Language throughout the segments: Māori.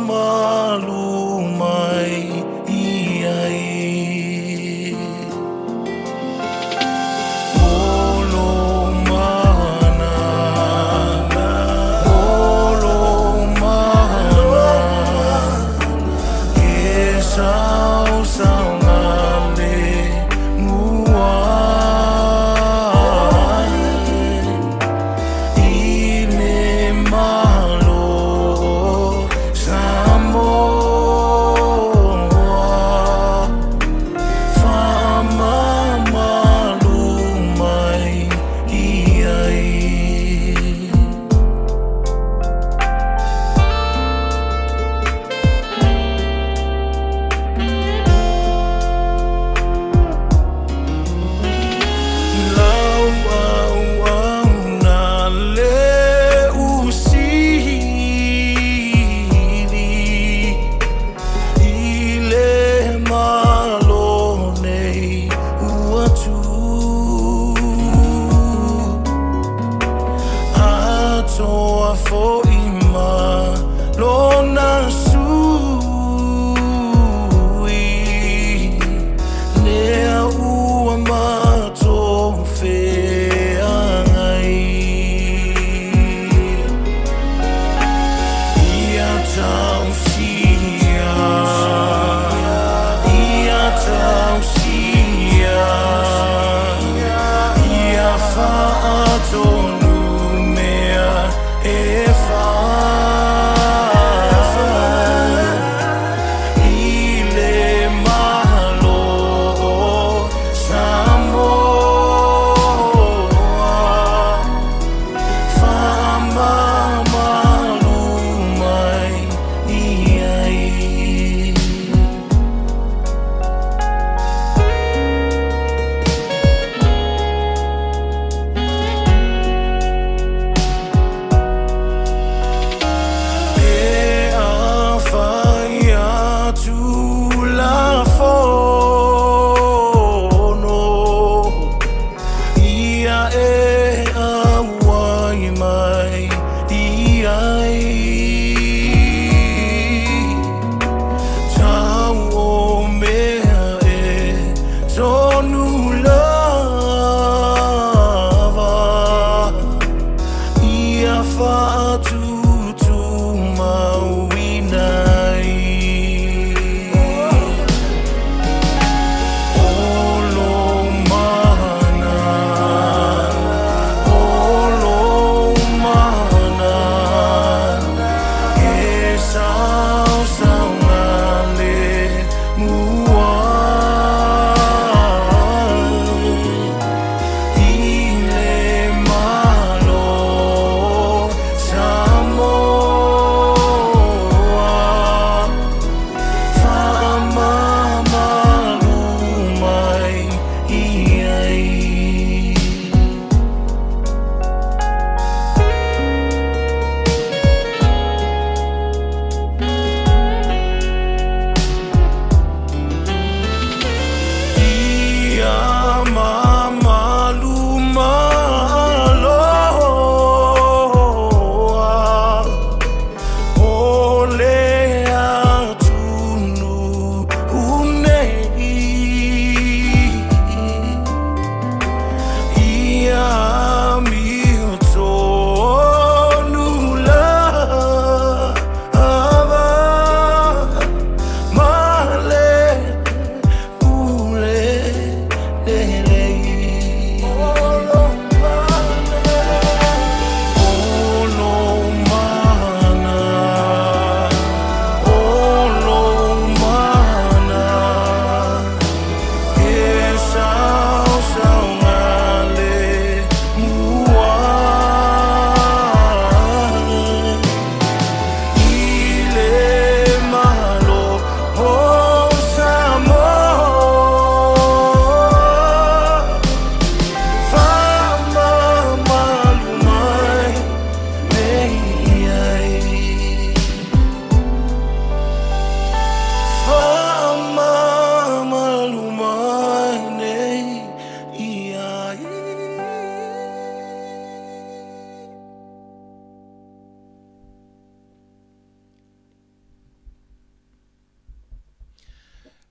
malumai iai olo mana ke sau sau ngale muai ine malo samoa fama malumai iai for ima lona sui lea ua mato feangai ia tausia ia faatonu mea yeah.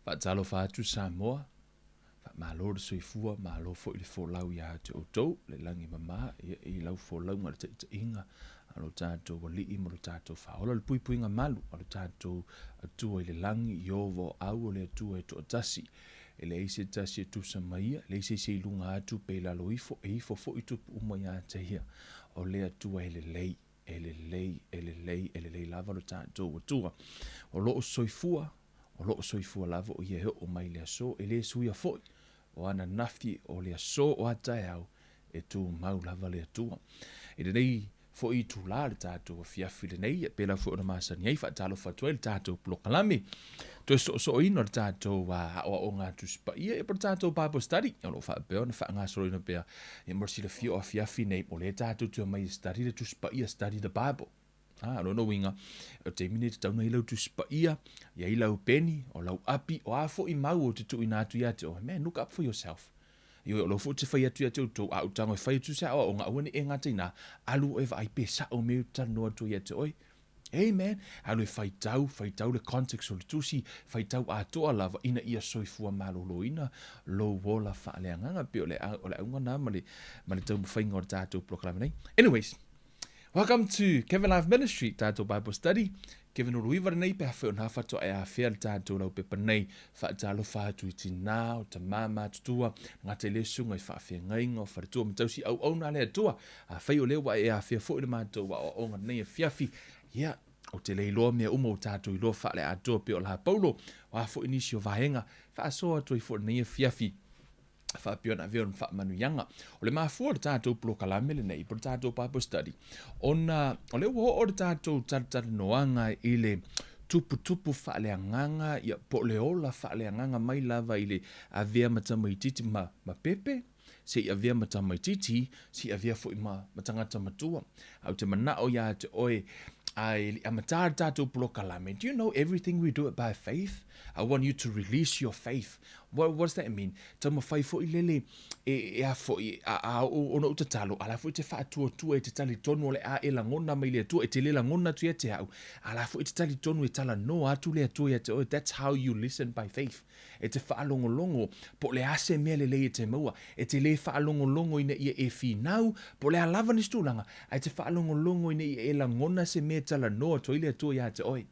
Whaatalo whaatu Samoa, malo le soifua, malo fo i le fōlau ia te outou, le langi mama, i lau fōlau ma le te inga, alo tātou wali i mo le tātou whaola, le pui puinga malu, alo tātou atua i le langi, i ovo au o le atua e to atasi, e le eise tasi e tusa maia, le eise se ilunga atu pe la lo ifo, e ifo fo i tupu uma ia te hia, o le atua e le lei, e le lei lava lo tātou atua, o loo soifua lava o ia o mai le aso, e le suia foi, o ana nafi o le aso o atae au, e tu mau lava le atua. E le nei, fo i tu la le tātou a fiafi le nei, e pela fo o na masani ei, whaatalo whatua le tātou plokalame, to so ino le tātou o ngā tuspa ia, e por tātou Bible study, o lo whaapeo na wha ngā soro ino pia, e morsi le fio a fiafi nei, o le tātou tua mai study le tuspa ia, study the Bible. No winga, o te mine te tauna i lau tuspa ia i lau peni, o lau api, o a fo i mau o te tu ina atu ia te, man, look up for yourself. Ioi o lo fo te whai atu ia te utou, a utango e whai atu sa o ngā uane e ngā teina, alu e vai pe sa o meu tano atu ia te oi. Amen. Alu e whai tau le context o le tusi, whai tau a toa lava ina ia soifua malolo ina, lo wola whaaleanganga, pe o le aunga na, ma le tau mwhainga o le tātou proklame nei. Anyways, welcome to Kevin Life Ministry, Tātou Bible Study. Kevin Uruiva nei pe hawhi o na whato e a whea le tātou lau pepa nei, whaatalo whātu i tina o ta māma tutua, ngā te le sunga i whaafia ngainga o wharatua matausi au na lea tua, a whai o lewa e a whea fo i le mātou wa o ngā nei e whiawhi, o te leiloa mea umo tātou i loa whaale a tua pe o la paulo, o a fo inisi o vahenga, whaasoa tu i fo nei e whiawhi, whaapiona veon whaamanu yanga. O le mafua le tātou plokalame le nei, por tātou Bible Study. O le ua o le tātou noanga i le tuputupu faaleagaga, ia po le ola faaleagaga mai lava i le avea matamaititi ma pepe, se i avea matamaititi, si avea fo'i ma tangata matua. Au te manao ia te oe, ai amatara tātou plokalame. Do you know everything we do it by faith? I want you to release your faith. What does that mean? Tama whai fo i lele e a fo i a o no tatalo ala fo te fa tua e te tali tonu o le a e langona mai le tua e te le langona tu e te au ala fo te tali tonu e tala no atu le tua e te o that's how you listen by faith. E te fa longo po le ase me le e te maua e te le fa longo ina ia e finau po le alava ni stulanga ai te fa longo ina ia e langona se me tala no to ile tua ia te oi.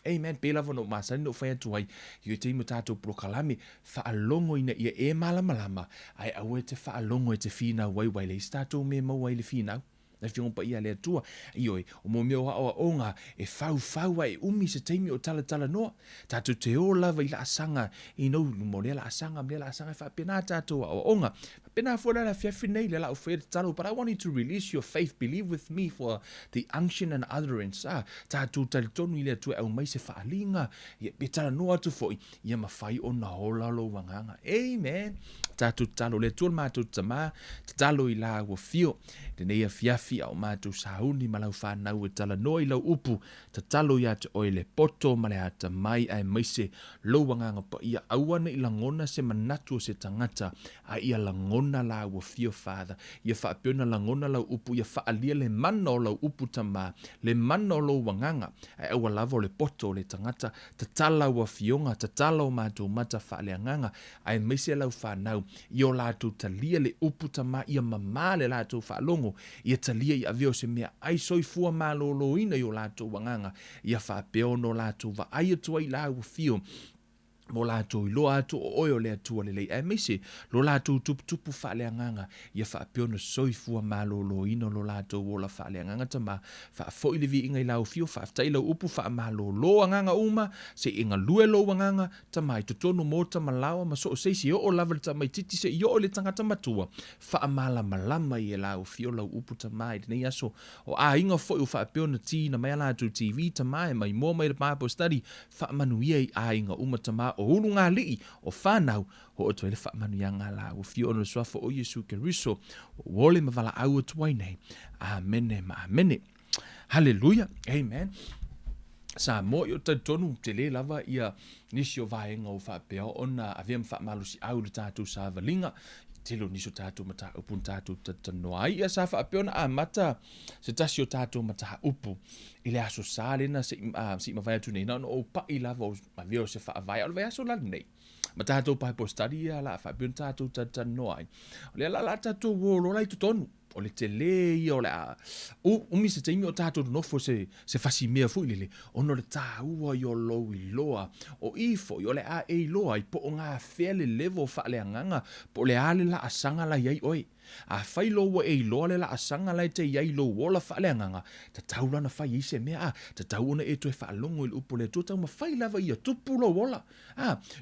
Amen. Pela vano masani no whai atu ai. Ioi te imu tātou prokalame whaalongo ina ia e malama. Ai au e te whaalongo e te whina wai le. Tātou me mau ai le whina. Na whiongpa ia le atua. Ioi, o mo meo hawa onga e whau e umi se teimi o tala noa. Tātou te o lava i la asanga. I nou mo le la asanga e whapena tātou o onga. Pena fora la fiafi nei le la o whaere talo. But I want you to release your faith. Believe with me for the unction and utterance. Tātou tali tonu i le atua au mai se whaalinga. Ia petala noa atu foi. Ia mawhai o na hola lo wanganga. Amen. Tātou talo le atua mātou tama. Talo i la ua fio. Tenei a fiafi au mātou sahuni malau whanau e tala noa i lau upu. Talo i atu oi le poto ma le ata mai ai maise lo wanganga pa ia auana i langona se manatu o se tangata. A ia langona la ua fio Father. Ia whaapiona langona lau upu. Ia whaalia le mana o lau upu tama. Le mana o lo wanganga. Ai aua lava o le poto o le tangata. Tatala ua fionga. Tatala o mātou mata whaaleanganga. Ai maise lau whanau. Ia o lātou talia le upu tama. Ia mama le lātou whaalongo. Ia talia i aveo se mea ai soifua malolo ina i o lātou wanganga. Ia whaapeono lātou wa ai atua i lau fio. Mo lātou i loa atu o oio le atua le lei. Mese, lo lātou tuputupu faaleagaga. Ia whaapeona soifua malolo ino lo lātou wola faaleagaga tama. Whaafoi le vi inga i lau fio. Whaaftai lau upu whaamalolo anganga uma. Se inga lue lo anganga. Tama i tutono mo tama lawa. Ma so seisi o lava le tama i titi se i o le tangata matua. Whaamalama i e lau fio lau upu tama i nei aso. O a inga foi o whaapeona ti na mea lātou TV tama e mai mo mai le Bible Study. Whaamanuia i a inga uma tama o hulu ngā lii o whanau ho o toi le whaamanu ia ngā la o fio ono swafo o Yesu Keriso o wole mawala au o tuai nei. Amene ma amene. Hallelujah. Amen. Sa mo yo tonu te le lava ia nisi o vaenga o whaapea ona avea mwhaamalusi au le tātou sa valinga. telo niso tātou mata upu tātou tatanoa. Ia sa wha apeona mata se tasi o tātou mata upu. I le aso sāle na si mawhai atu nei. Nao o pa i lava o mawhio se wha avai. Alo vai aso lani nei. Ma tātou pahe po study a la wha apeona tātou tatanoa. O le la tātou wolo lai tutonu. O le te le ia o le a. Umi se teimi o tātou nofo se fasi mea fu ilele. Ono le tāua i o lou i loa. O ifo i o le a e loa i po o ngā whele levo wha le anganga. Po le ale la asanga la iai oi. A whai loa e loa le la asanga la te iai lo wola wha le anganga. Ta taula na whai ise mea ta tauna e toe wha longo i upo le tōtau ma whai lava ia tupu lo wola.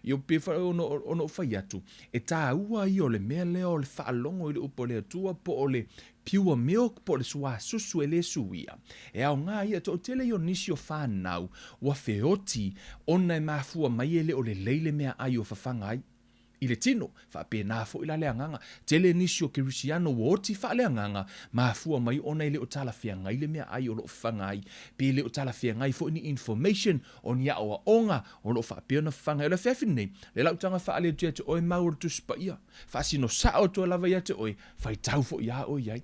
I o pe whai ono whai atu. E tāua i o le mea leo le wha longo i upo le atua po o le pure milk po le sua susu e le suia. E au ngā ia to tele i o nisi o whanau wa feoti ona e mafua mai ele o le leile mea ai o whawhangai. I le tino, wha pe nā fo i la leanganga. Tele nisi o Kirisiano wo oti wha leanganga, mafua mai ona i le o tala whiangai le mea ai o lo whangai. Pe le o tala whiangai fo ni information o ni aoa onga o lo wha pe ona whangai. O le whiawhin nei, le lautanga wha alea tua te oe maura tu spaia. Wha sino sa o tua lava ia te oe, whai tau fo ia o iai.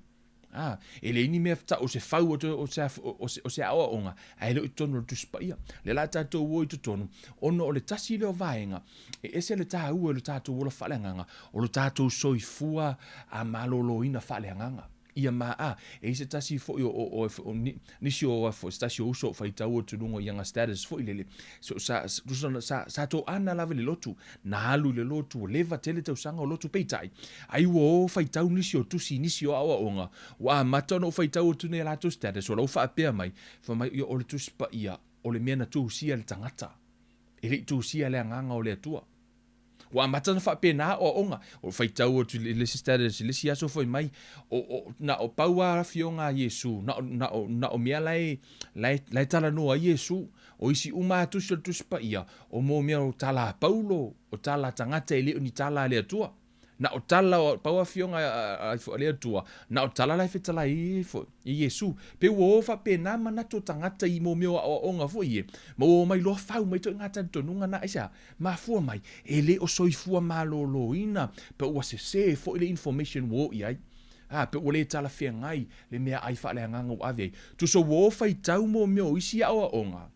Ele ini mea fta o se fau o se awa onga a ele o tonu tu spaia le la tatou wo i tonu ono o le tasi le o vaenga e ese le tāua le tatou wola whaleanganga o le tatou soifua a maloloina whaleanganga ia e se tasi fo o nisi o fo tasi o uso fai tau o tunungo yanga status fo ilele so sa to ana lava le lotu na alu le lotu leva tele tau sanga o lotu peitai ai wo fai tau nisi o tusi nisi o awa onga wa mata no fai tau o tune la to status o lo fa pe mai fa mai o le tusi pa ia o le mena tu sia le tangata ele tu sia le nganga o le tua wa mata na fa pena o onga o fai tau o le status le sia so foi mai o na o paua fionga Yesu na o mea lai tala no a Yesu o isi uma tu pa ia o mo mea o tala Paulo o tala tangata ele ni tala le tua na o tala o paua fionga fo le tua na o tala lai fetala i fo i Yesu pe wo fa pena mana to tangata i mo mea o onga fo ie mo mai lo fau mai to ngata to nunga na isa ma fu mai ele o soifua malolo ina pe o se fo ile information wo ia pe o le tala fia ngai le mea ai fa le nganga o ave tu so wo fai tau mo mea o isi a onga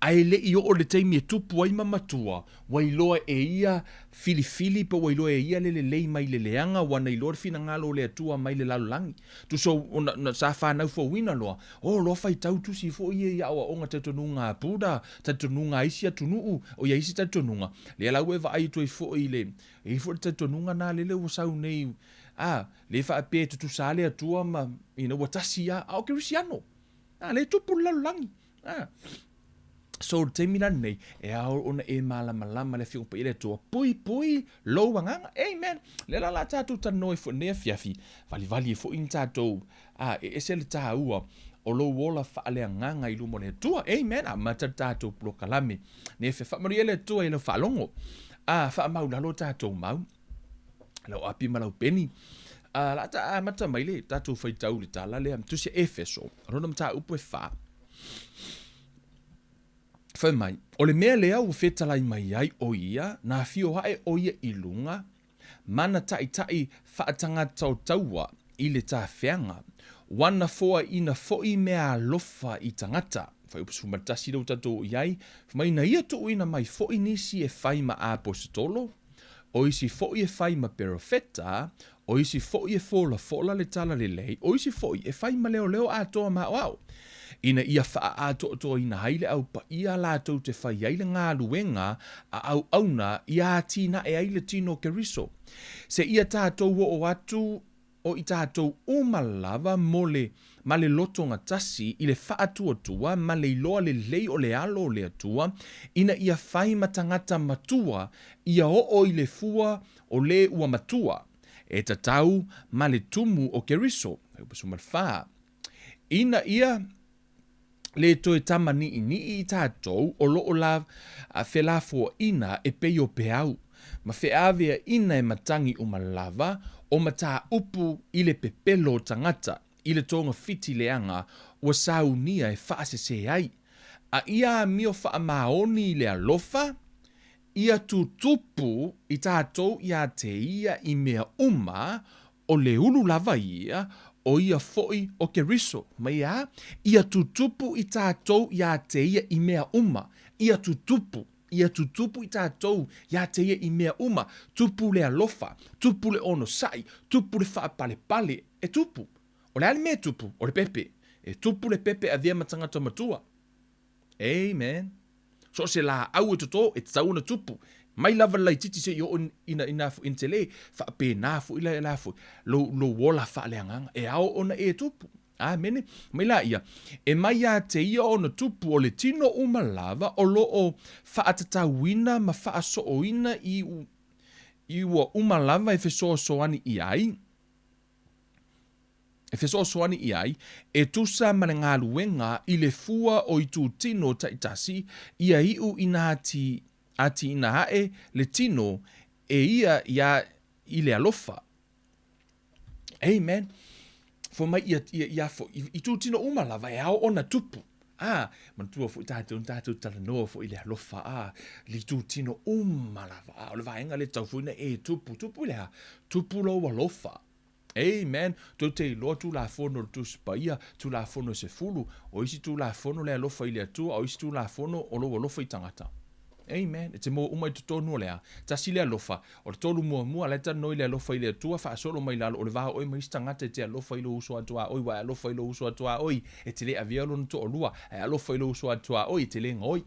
ai le i o le teimi e tupu ai mamatua wai loa e ia filifili pe wai loa e ia le lei mai le leanga wana i loa fina ngalo le atua mai le lalulangi tu so na sa whanau fo wina loa loa fai tau tusi fo ia awa onga tatonunga puda tatonunga isi atunuu o ia isi tatonunga le lau e va ai toi fo i le e fo tatonunga na le wasau nei le fa ape tutu sale atua ma ina watasi au Kirisiano le tupu lalulangi so te mina nei e ao ona e malama le fiu pe le to pui lo wanga amen le la tatu ta noi fo ne fiafi vali fo in tatu e se le taua o lo wola fa le nganga i lumo le tua amen a mata tatu pro kalame ne fe fa mari le tua i le fa longo fa mau la lo tatu mau lo api malau peni la ta mata mai le tatu fai tau le tala le am tu se efeso rona mata upo fa Fai mai, o le mea lea o whetalai mai ai o ia, na fio hae o ia i lunga, mana tai whaatanga tau taua i le tā whianga, wana foa ina foi mea lofa i tangata, fai upasu matasi rau tato iai, mai na ia to ina mai foi nisi e fai ma apostolo, o isi foi e fai ma perofeta, o isi foi e fola le tala le lei, o isi foi e fai ma leo atoa ma wau. Ina ia wha ato ina haile au pa ia lātou te whai aile ngā luenga a au auna ia tina e aile tino keriso. Se ia tātou o atu o i tātou umalava ma le lotonga tasi i le wha atua ma le iloa le lei o le alo le atua ina ia whai matangata matua ia o i le fua o le ua matua e tatau ma le tumu o keriso. Ina ia le toe tama ni i tātou o loo la whelafua ina e peio peau. Ma whiawea ina e matangi umalava o mata upu i le pepelo tangata i le tonga fiti leanga o saunia e whaase se ai. A ia mio wha maoni le alofa ia tutupu I tātou ia te ia I mea uma o le ulu lava ia o ia foi o ke riso. Mai a, ia tutupu I tātou ia te ia I mea uma. Ia tutupu I tātou ia te ia I mea uma. Tupu le alofa, tupu le ono sai, tupu le wha pale pale, e tupu. O le ali mea tupu, o le pepe. E tupu le pepe a via matangata matua. Amen. So se la au toto e tau na tupu. Mai lava lai titi se yo ina te le fa pe na fu ila la fu lo wola fa le anga e au ona e tupu. Amen. Mai la ia. E mai a te ia ona tupu o le tino uma lava o lo o fa atata wina ma fa so oina I ua uma lava e fe so ani I ai. E fe so ani I ai, e tusa mana ngā luenga I le fua o I tū tino ta itasi, ia iu ina ati ina hae le tino e ia I le alofa. Amen. Fo mai ia fo, I tū tino umalava e au ona tupu. Man tua fo tātou tala noa fo I le alofa, li tū tino umalava, o le vaenga le tau fuina e tupu le ha, tupu lo alofa. Amen. Tu te loa tu la fono tu spaia, tu la fono se fulu, o isi tu la fono le alofa I le atua, o isi tu la fono o lo alofa I tangata. Amen. E te mo umai tu tonu lea, ta si le alofa, o le tolu mua le ta noi le alofa I le atua, fa solo mai lalo, o le vaha oi mai tangata te alofa I lo uso atua, oi wa alofa I lo uso atua, oi, e te le avialo no to o lua, e alofa I lo uso atua, oi, te le ngoi.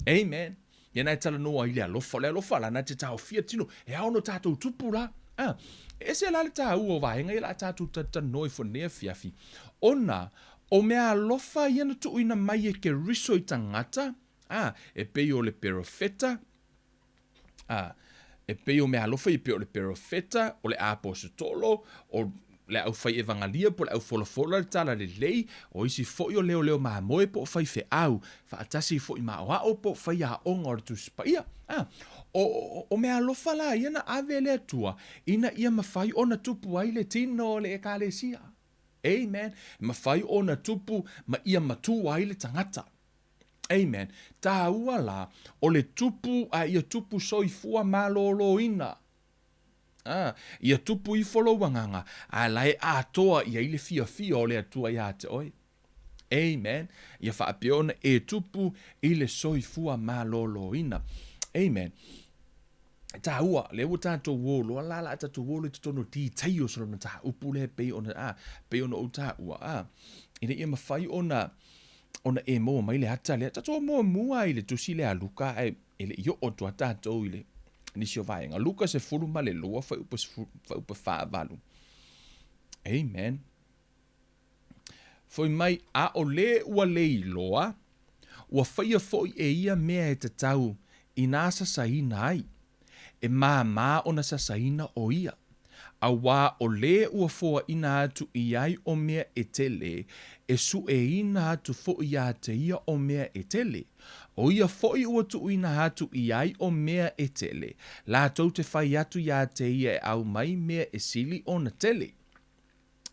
Amen. Ia tala noa I le alofa la na te tau fia tino, e ao no tatou tupu la. E se la le tā ua vaenga I la tātou tata noi fonea fiafi. Ona, o mea alofa I ana tu ina mai e ke riso I tangata, e pei o le perofeta, e pei o mea alofa I pei o le perofeta, o le apostolo, o le au fai evangalia, po le au folafola le tala le lei, o isi foi o leo maa moe po fai fe au, fa atasi foi maa wao po fai a onga o le tuspaia. O mea alofa la iana ave le atua, ina ia mawhai o na tupu ai le tino le ekalesia. Amen. Mawhai o na tupu ma ia matu ai le tangata. Amen. Tā ua la, o le tupu a ia tupu soifua malolo ina. Ia tupu I folo wanganga, a lai a toa ia ile fia o le atua ia te oi. Amen. Ia whaapeona e tupu ile soifua malolo ina. Amen. Tā ua, le ua tātou wolo, la tātou wolo I tono ti taio solo na tā upu le pei ona o tā ua. Ina ia mawhai ona e mo mai le hata le tātou mo mua I le tusi le aluka e le io o tua tātou I le nisio vaenga. Luka se fulu ma le loa fai upa wha valu. Amen. Foi mai a o le ua le I loa, ua whaia foi e ia mea e tatau I nā sasaina ai. E mā o na sasaina o ia. A wā o le ua foa ina atu I ai o mea e tele, e su e ina atu fo I a te ia o mea e tele. O ia fo I ua tu ina atu I ai o mea e tele, la tau te whai atu I a te ia e au mai mea e sili o na tele.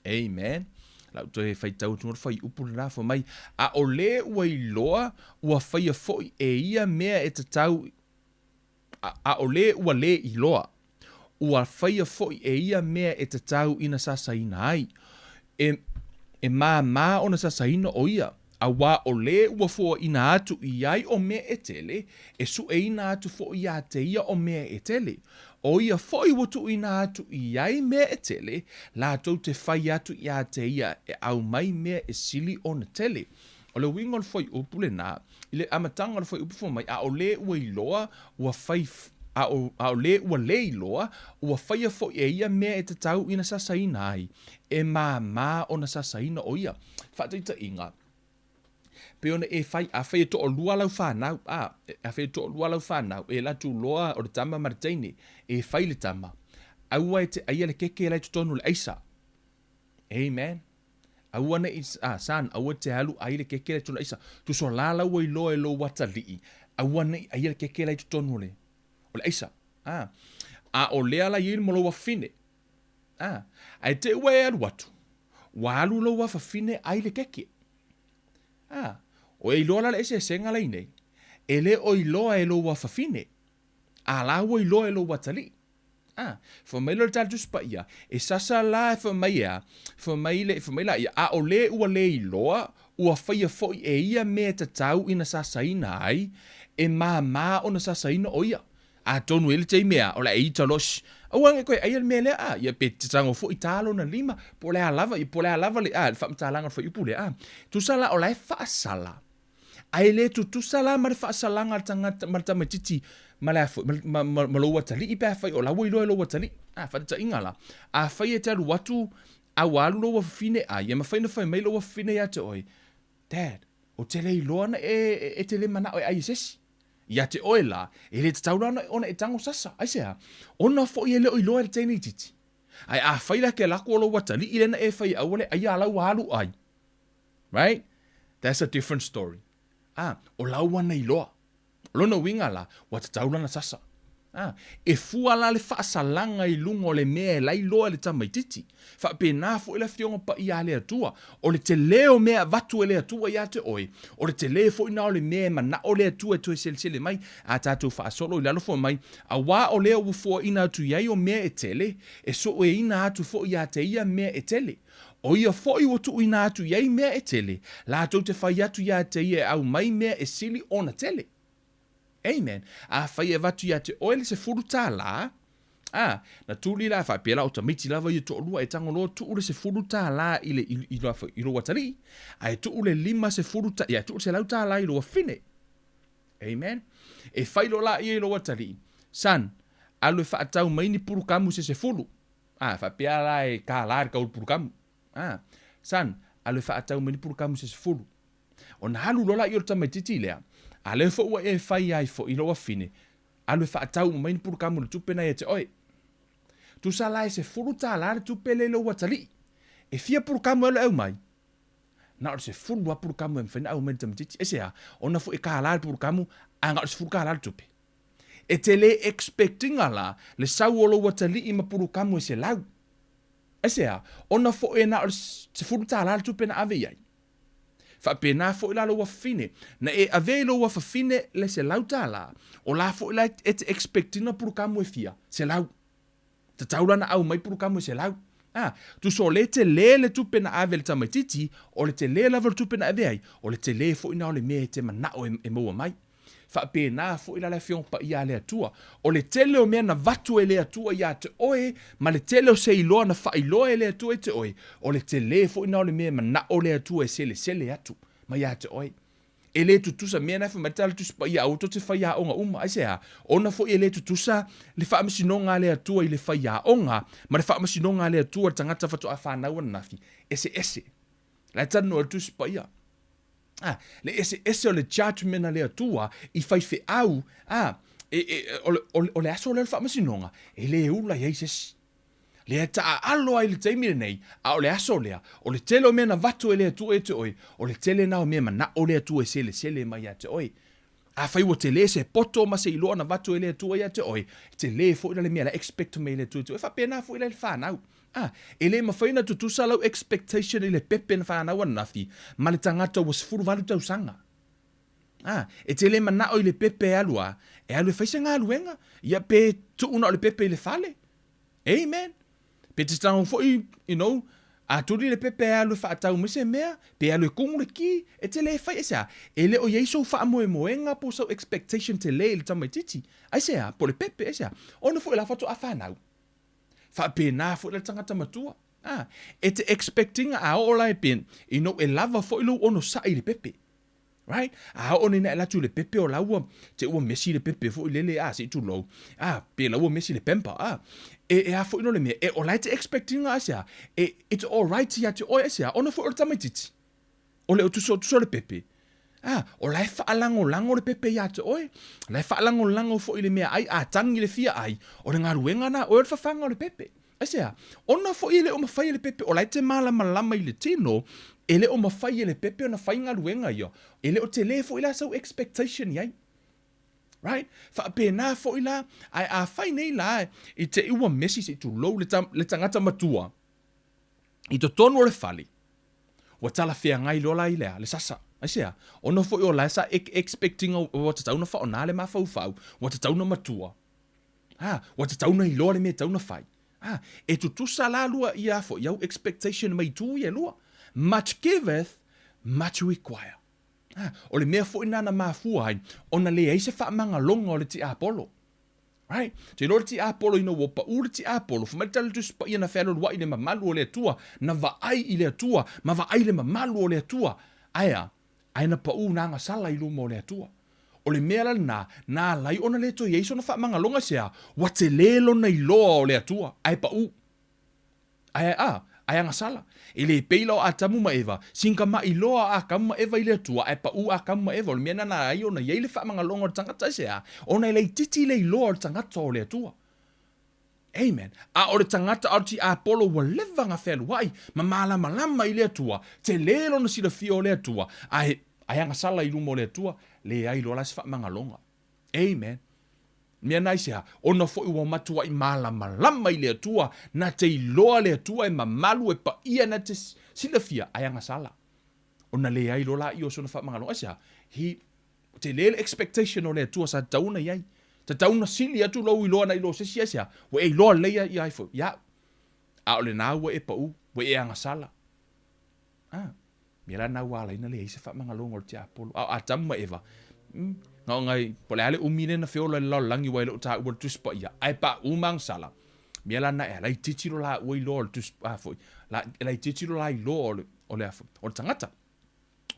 Amen. Lau to e whai tau tunor whai upu na fo mai, a o le ua I loa, ua whai a fo e ia mea e te tau, a o le ua le I loa, ua whaia foi e ia mea e te tau ina sasaina ai. E mā o na sasaina o ia, a wā o le ua fua ina atu I ai o mea e tele, e su e ina atu fo I a te ia o mea e tele. O ia foi watu ina atu I ai mea e tele, la tau te whai atu I a te ia e au mai mea e sili o na tele. O le wingon foi upu le nā, I le amatanga le foi upu fo mai, a o le ua I loa, ua whai a o le ua le I loa, ua whaia fo e ia mea e te tau ina sasaina ai, e mā o na sasaina o ia. Whataita inga, pe ona e whai, a whai to o lua lau whanau, a whai to o lua lau whanau, e la tu loa o le tama maritaini, e whai le tama, aua e te aia le keke lai tutonu le aisa. Amen. Aua ne san, aua te halu ai le keke lai tutonu le aisa, tu so la lau I loa e lo wata lii, aua ne aia le keke lai tutonu le. O le aisa. A o lea la yil molo wa fine. Ai te ue alu watu. Wa alu lo wa fa fine ai le keke. O e iloa la le ese senga la inei. E le o iloa e lo wa fa fine. a la ua iloa e lo watali. Fa mai lo tatu spa ia. E sasa la fa mai a. Fa mai la ia. A o le ua le iloa. Ua whaia foi e ia mea tatau ina sasaina ai. E maa ona sasaina o ia. A tonu ele te mea. O la e ita los. Awange koe ai mea le a. Ia pe tatango foi talo na lima. Po le alava. Po le alava le a. Fa mtalanga fa ipu le a. Tu sala o la e fa sala. Ai le tu sala ma le fa salanga tangata ma tamatiti. Ma lo watali i pe fai o la woi lo watali fa ta ingala a fai e taru watu a walu lo fine a ye ma fai no fai mai lo fine ya te oi dad o te le lo na e te le mana ai ses ya te oi la e le taura na ona e tango sasa ai se ona fo ye le oi lo te ni titi ai a fai la ke la ko lo watali i le na e fai a wole ai ala walu ai right that's a different story o la wana i loa lona winga la, wa te taula na sasa. E fua la le whaasalanga i lungo le mea e lai loa le tamaititi. Wha pēnā fu e la fionga pa i a le atua. O le te leo mea vatu e le atua i a te oi. O le te leo fu ina o le mea ma na o le atua e tue sele mai. A tātou whaasolo i lalo fua mai. A wā o leo ufua ina atu iai o mea e tele. E so e ina atu fu i a te ia mea e tele. O ia fo i watu ina atu iai mea e tele. La tau te whai atu i a te ia au mai mea e sili ona tele. Amen. A fai e vatu ia te oele se furu tā la. Na tūli la wha pēla o tamiti lava i tō lua e tango loa tuule se furu tā la i lo watari. A e tuule lima se furu tā, ia tuule se lau tā la i lo fine. Amen. E fai lo la i lo watari. San, alu e wha atau maini puru kamu se furu. Wha pēla e kā la e kaul puru kamu. San, alu e wha atau maini puru kamu se furu. O na halu lola i o tamaititi lea. A leo fo ua e fai ai fo i loa fine. Alu e whaatau ma maini puru kamu le tupena e te oi. Tu sa lai se furu tā la le tupele lo watali. E fia puru kamu alo au mai. Na o se furu wa puru kamu e mwhena au meni tamatiti. E se a, ona fo e ka la le puru kamu, a nga o se furu ka la le tupe. E te le expecting ala, le sau o lo watali i ma puru kamu e se lau. E se a, ona fo e na o se furu tā la le tupena ave iai. Fa pena fo ila lo wa fine na e ave lo wa fine le se lauta la o la fo ila et expectina puru kamu e fia se lau ta taula na au mai puru kamu e se lau tu so le te le tupena ave le tamatiti o le te le lava le tupena ave ai o le te le fo ina o le me te mana o e mo mai fa pena fo ila le fion pa ia le atua o le tele o me na vatu e le atua ia te oe ma le tele o se iloa na fa iloa e le atua e te oe o le tele fo ina o le me na o le atua e sele atu ma ia te oe e le tutusa me na fa matala tu pa ia auto te fa ia onga ai se a ona fo e le tutusa le fa masinonga le atua i le fa ia onga ma le fa masinonga le atua tangata fatu a fa na wana nafi ese la tanu tu pa ia le ese o le judgment na le atua i fai fe au o le aso le whamasinonga e le ula i eises le ta alo ai le taimire nei o le aso lea o le tele o mea na vatu e le atua e te oi o le tele na o mea na o le atua e sele mai a te oi a fai wo te le se poto ma se iloa na vatu e le atua e te oi te le fo ila le mea la expect me le atua e te oi fa pena fo ila le whanau e le mawhaina tutusa lau expectation i le pepe na whanau anafi, ma le tangata was furu walu tau sanga. E te le manao i le pepe alua, e alu e whaisa ngā luenga, ia pe tuuna o le pepe i le fale. Amen. Pe te tango foi, a turi le pepe alu e whaatau mese mea, pe alu e kungu le ki, e te le whai esa, e le o yeisou wha moe moenga po sau expectation te le tamaititi, aisea, po le pepe esa, ono foi la whatu a whanau. Fa pena fo le tangata matua. E te expecting a ola e pen, e lava fo ilo ono sa i le pepe. Right? A o ni na la tu le pepe o la ua, te ua mesi le pepe fo ilele se tu lo. Pe la ua mesi le pempa. E a fo ino le me, e o la te expecting a sia, it's all right ya te o sia, ono fo o tamatiti. O le o tu so le pepe. O lai whaalango le pepe ia te oe. Lai whaalango fo i le mea ai, tangi le fia ai, o le ngaruenga na, o le whawhanga o le pepe. Asea, ona fo i le o mawhai le pepe, o lai te malama i le tino, e le o mawhai le pepe o na whai ngaruenga ia. E le o te le fo i la sau expectation iai. Right? Whaapena fo i la, ai a whai nei la, i te iwa mesi se tu lou le tangata matua. I to tonu o le whali. Wa tala whea ngai lola i lea, le sasa. Aisea, ono fo i o laisa expecting o te tauna wha o nale ma fau, wa te tauna matua. Wa te tauna I loa le mea tauna fai. E tutusa la lua ia fo, iau expectation mai tu ia lua. Much giveth, much require. O le mea fo inana mafua hai, ona le eise wha manga longa o le ti Apollo. Right? Te lor ti Apollo ina wopa ure ti Apollo, fumaritala tu spa ia na whelo lua i le mamalu o le atua, na vaai I le atua, ma vaai le mamalu o le atua. Aia na pa u nanga sala I luma o le atua. O le mea na lai ona le to Yesu na wha manga longa sea, wa te lelo na I loa o le atua, ai pa u. Ai anga sala. E le peila o atamu ma eva, sinka ma I loa a kamu ma eva I le atua, ai pa u a kamu ma eva, o le mea na ai ona yei le wha manga longa o tangata sea, ona le titi le I loa o tangata o le atua. Amen. O le tangata o ti Apollo wa levanga whelu wai, ma malama I le atua, te lelo na sila fia o le atua, ai anga sala I luma o le atua, le ai loa lasi wha manga longa. Amen. Mea nai sea, ona fo I wa matua I malama I le atua, na te I loa le atua e mamalu e pa ia na te sila fia, ai anga sala. Ona le ai loa la I o sona wha manga longa sea, te lele expectation o le atua sa tauna iai. Ta tauna sili atu lau I loa na I loa sesi sia, wa e loa leia I ai fo, ya. A ole na wa e pa u, wa e anga sala. Mea la na wala ina le eise wha manga longa o te Apollo. A tamu ma eva. Ngau ngai, pole ale umine na whiola le lau langi wa ilo ta ua tuspa ia. Ai pa umang sala. Mea la na e, lai titiro la ua I loa le tuspa foi. Lai titiro la I loa o le afo. O le tangata.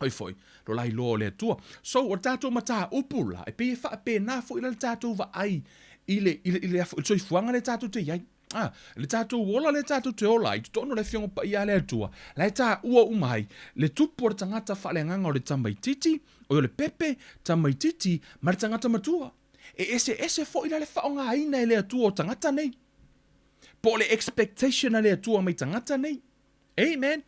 Oi foi, lo lai loa le tua. So, o tatou mata upula, e pe wha pe na fo ina le tatou va ai, ile afo, so I fuanga le tatou te iai. Le tatou wola le tatou te ola, I tono le fiongo pa ia le tua. Lai ta ua umai, le tupu o le tangata whaaleagaga o le tamaititi, o le pepe, tamaititi, ma le tangata matua. E ese fo ina le whaonga aina le tua o tangata nei. Po le expectation le tua mai tangata nei. Amen.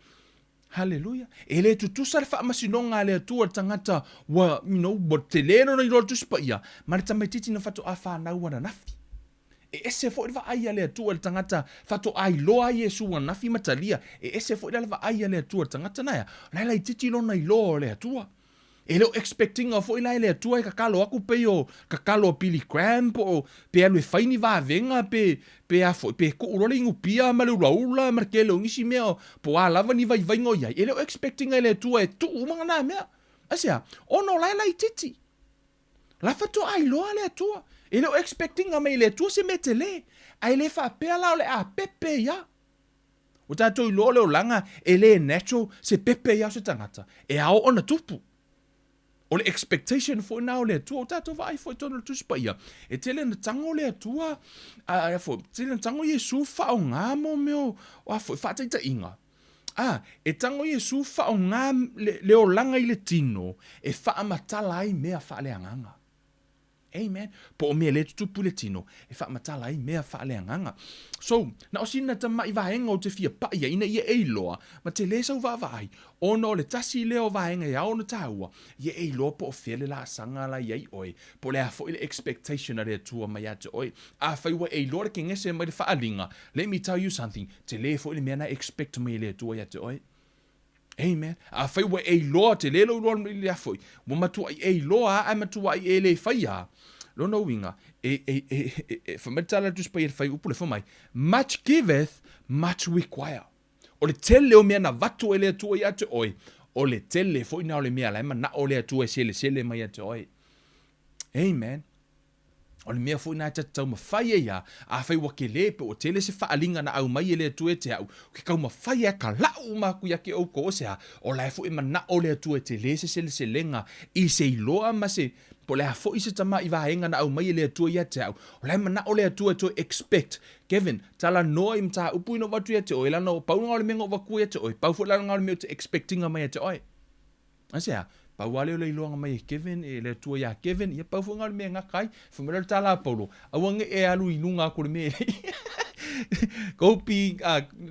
Hallelujah. E le tutusa le wha masinonga le atua tangata wa, wa te lero na I roto tuspa ia, ma le tamaititi na whato a whanau ana nafi. E ese fo I aia le atua le tangata whato ai loa Yesu ana nafi matalia. E ese fo I aia le atua tangata naia, lai titi lona I loa le atua. E leo expecting a fo I le atua e kakalo aku pe o kakalo o Billy Graham po pe alu e whaini venga pe ko urole ingu pia ma le uraula ma ke leo ngisi mea po a lava ni vai ngo iai. E leo expecting a le atua e tu umanga na mea. Asia, ono lai titi. La fato ai loa le atua. E leo expecting a me le atua se metele. Ai le wha pea lao le a pepe ia. O tato I loa leo langa e le natural se pepe ia se tangata. E ao ona tupu. O le expectation fo na o le atua, o tato vai fo tono le tuspa ia. E tele na tango le atua, tele na tango Yesu wha o ngā mo meo, o fo whataita inga. E tango Yesu wha o ngā leo langa I le tino, e wha amatala ai mea whaaleagaga. Amen. Po o mea le tutupu le tino, e wha amatala ai mea whaaleagaga. So, na o sina ta mai vahenga o te fia pa ia ina ia eiloa, ma te le sau vai, ono o le tasi leo vahenga ia ono taua, ia eiloa po o fele la sanga la iai oi, po le afo ile expectation a le tua mai ate oi, a whaiwa eiloa le ke ngese mai le whaalinga, let me tell you something, te le fo ile mea na expect mai le tua iate oi. Amen. A whaiwa eiloa te lelo uloa le afoi, mo matua I eiloa a matua I ele whaia, Lona winga, whamatala tu spai whai upule whamai, much giveth, much require. O le tele o mea na vatu e le atua I ate oi, o le tele fo ina o le mea laima na o le atua sele mai ate oi. Amen. O le mea fo ina ate tau mawhai ia, a whai wake lepe o tele se whaalinga na au mai e le atua te au, ke kau mawhai a ka lau maku ia ke au ko o sea, o lai fo ima na o le atua tele se selenga, I se iloa ma se, po le hafo I se tama I vahenga na au mai e le atua ia te au, o lai mana o le atua to expect, Kevin, tala noa I mta upu ino watu ia te oi, lana o paunga o le mengo waku ia te oi, pau fo lana o le meo te expectinga mai ia te oi. Asea, pau wale o le iloanga mai e Kevin, e le atua ia Kevin, ia pau fo ngā le mea ngakai, whamera le tala paulo, awange e alu inunga ko le mea.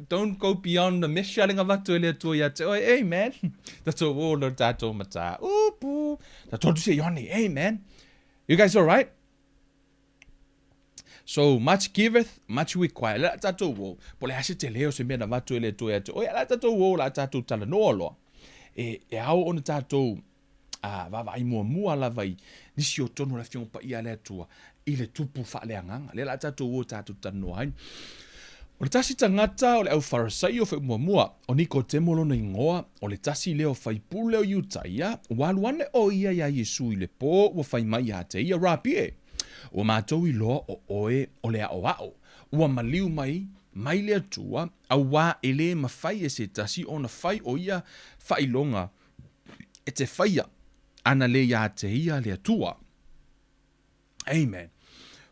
Don't go beyond the meshalinga watu e le atua ia te oi, amen. Tato o lo tato mata, upu, tato tu se yoni, amen. You guys all right? So, much giveth, much require. La tato wo, po le hase te leo se mea na watu e le atua ia te oi, la tato wo, la tato tala noa loa. E au ona tatou Vavai mua lavai nisi o tonu la fiong pa ia le atua i le tupu faaleagaga le la tatou o tatou tanu ai. O le tasi tangata o le au Farisai o whai mua o Nikodemo lona ingoa o le tasi leo whai pule o Iutaia waluane o ia ia Yesu i le pō o whai mai a te ia rapie. O mātou i loa o oe o le ao ua maliu mai le atua au wā ele mawhai e se tasi o na whai o ia whailonga e te whaia ana le ia te ia le atua. Amen.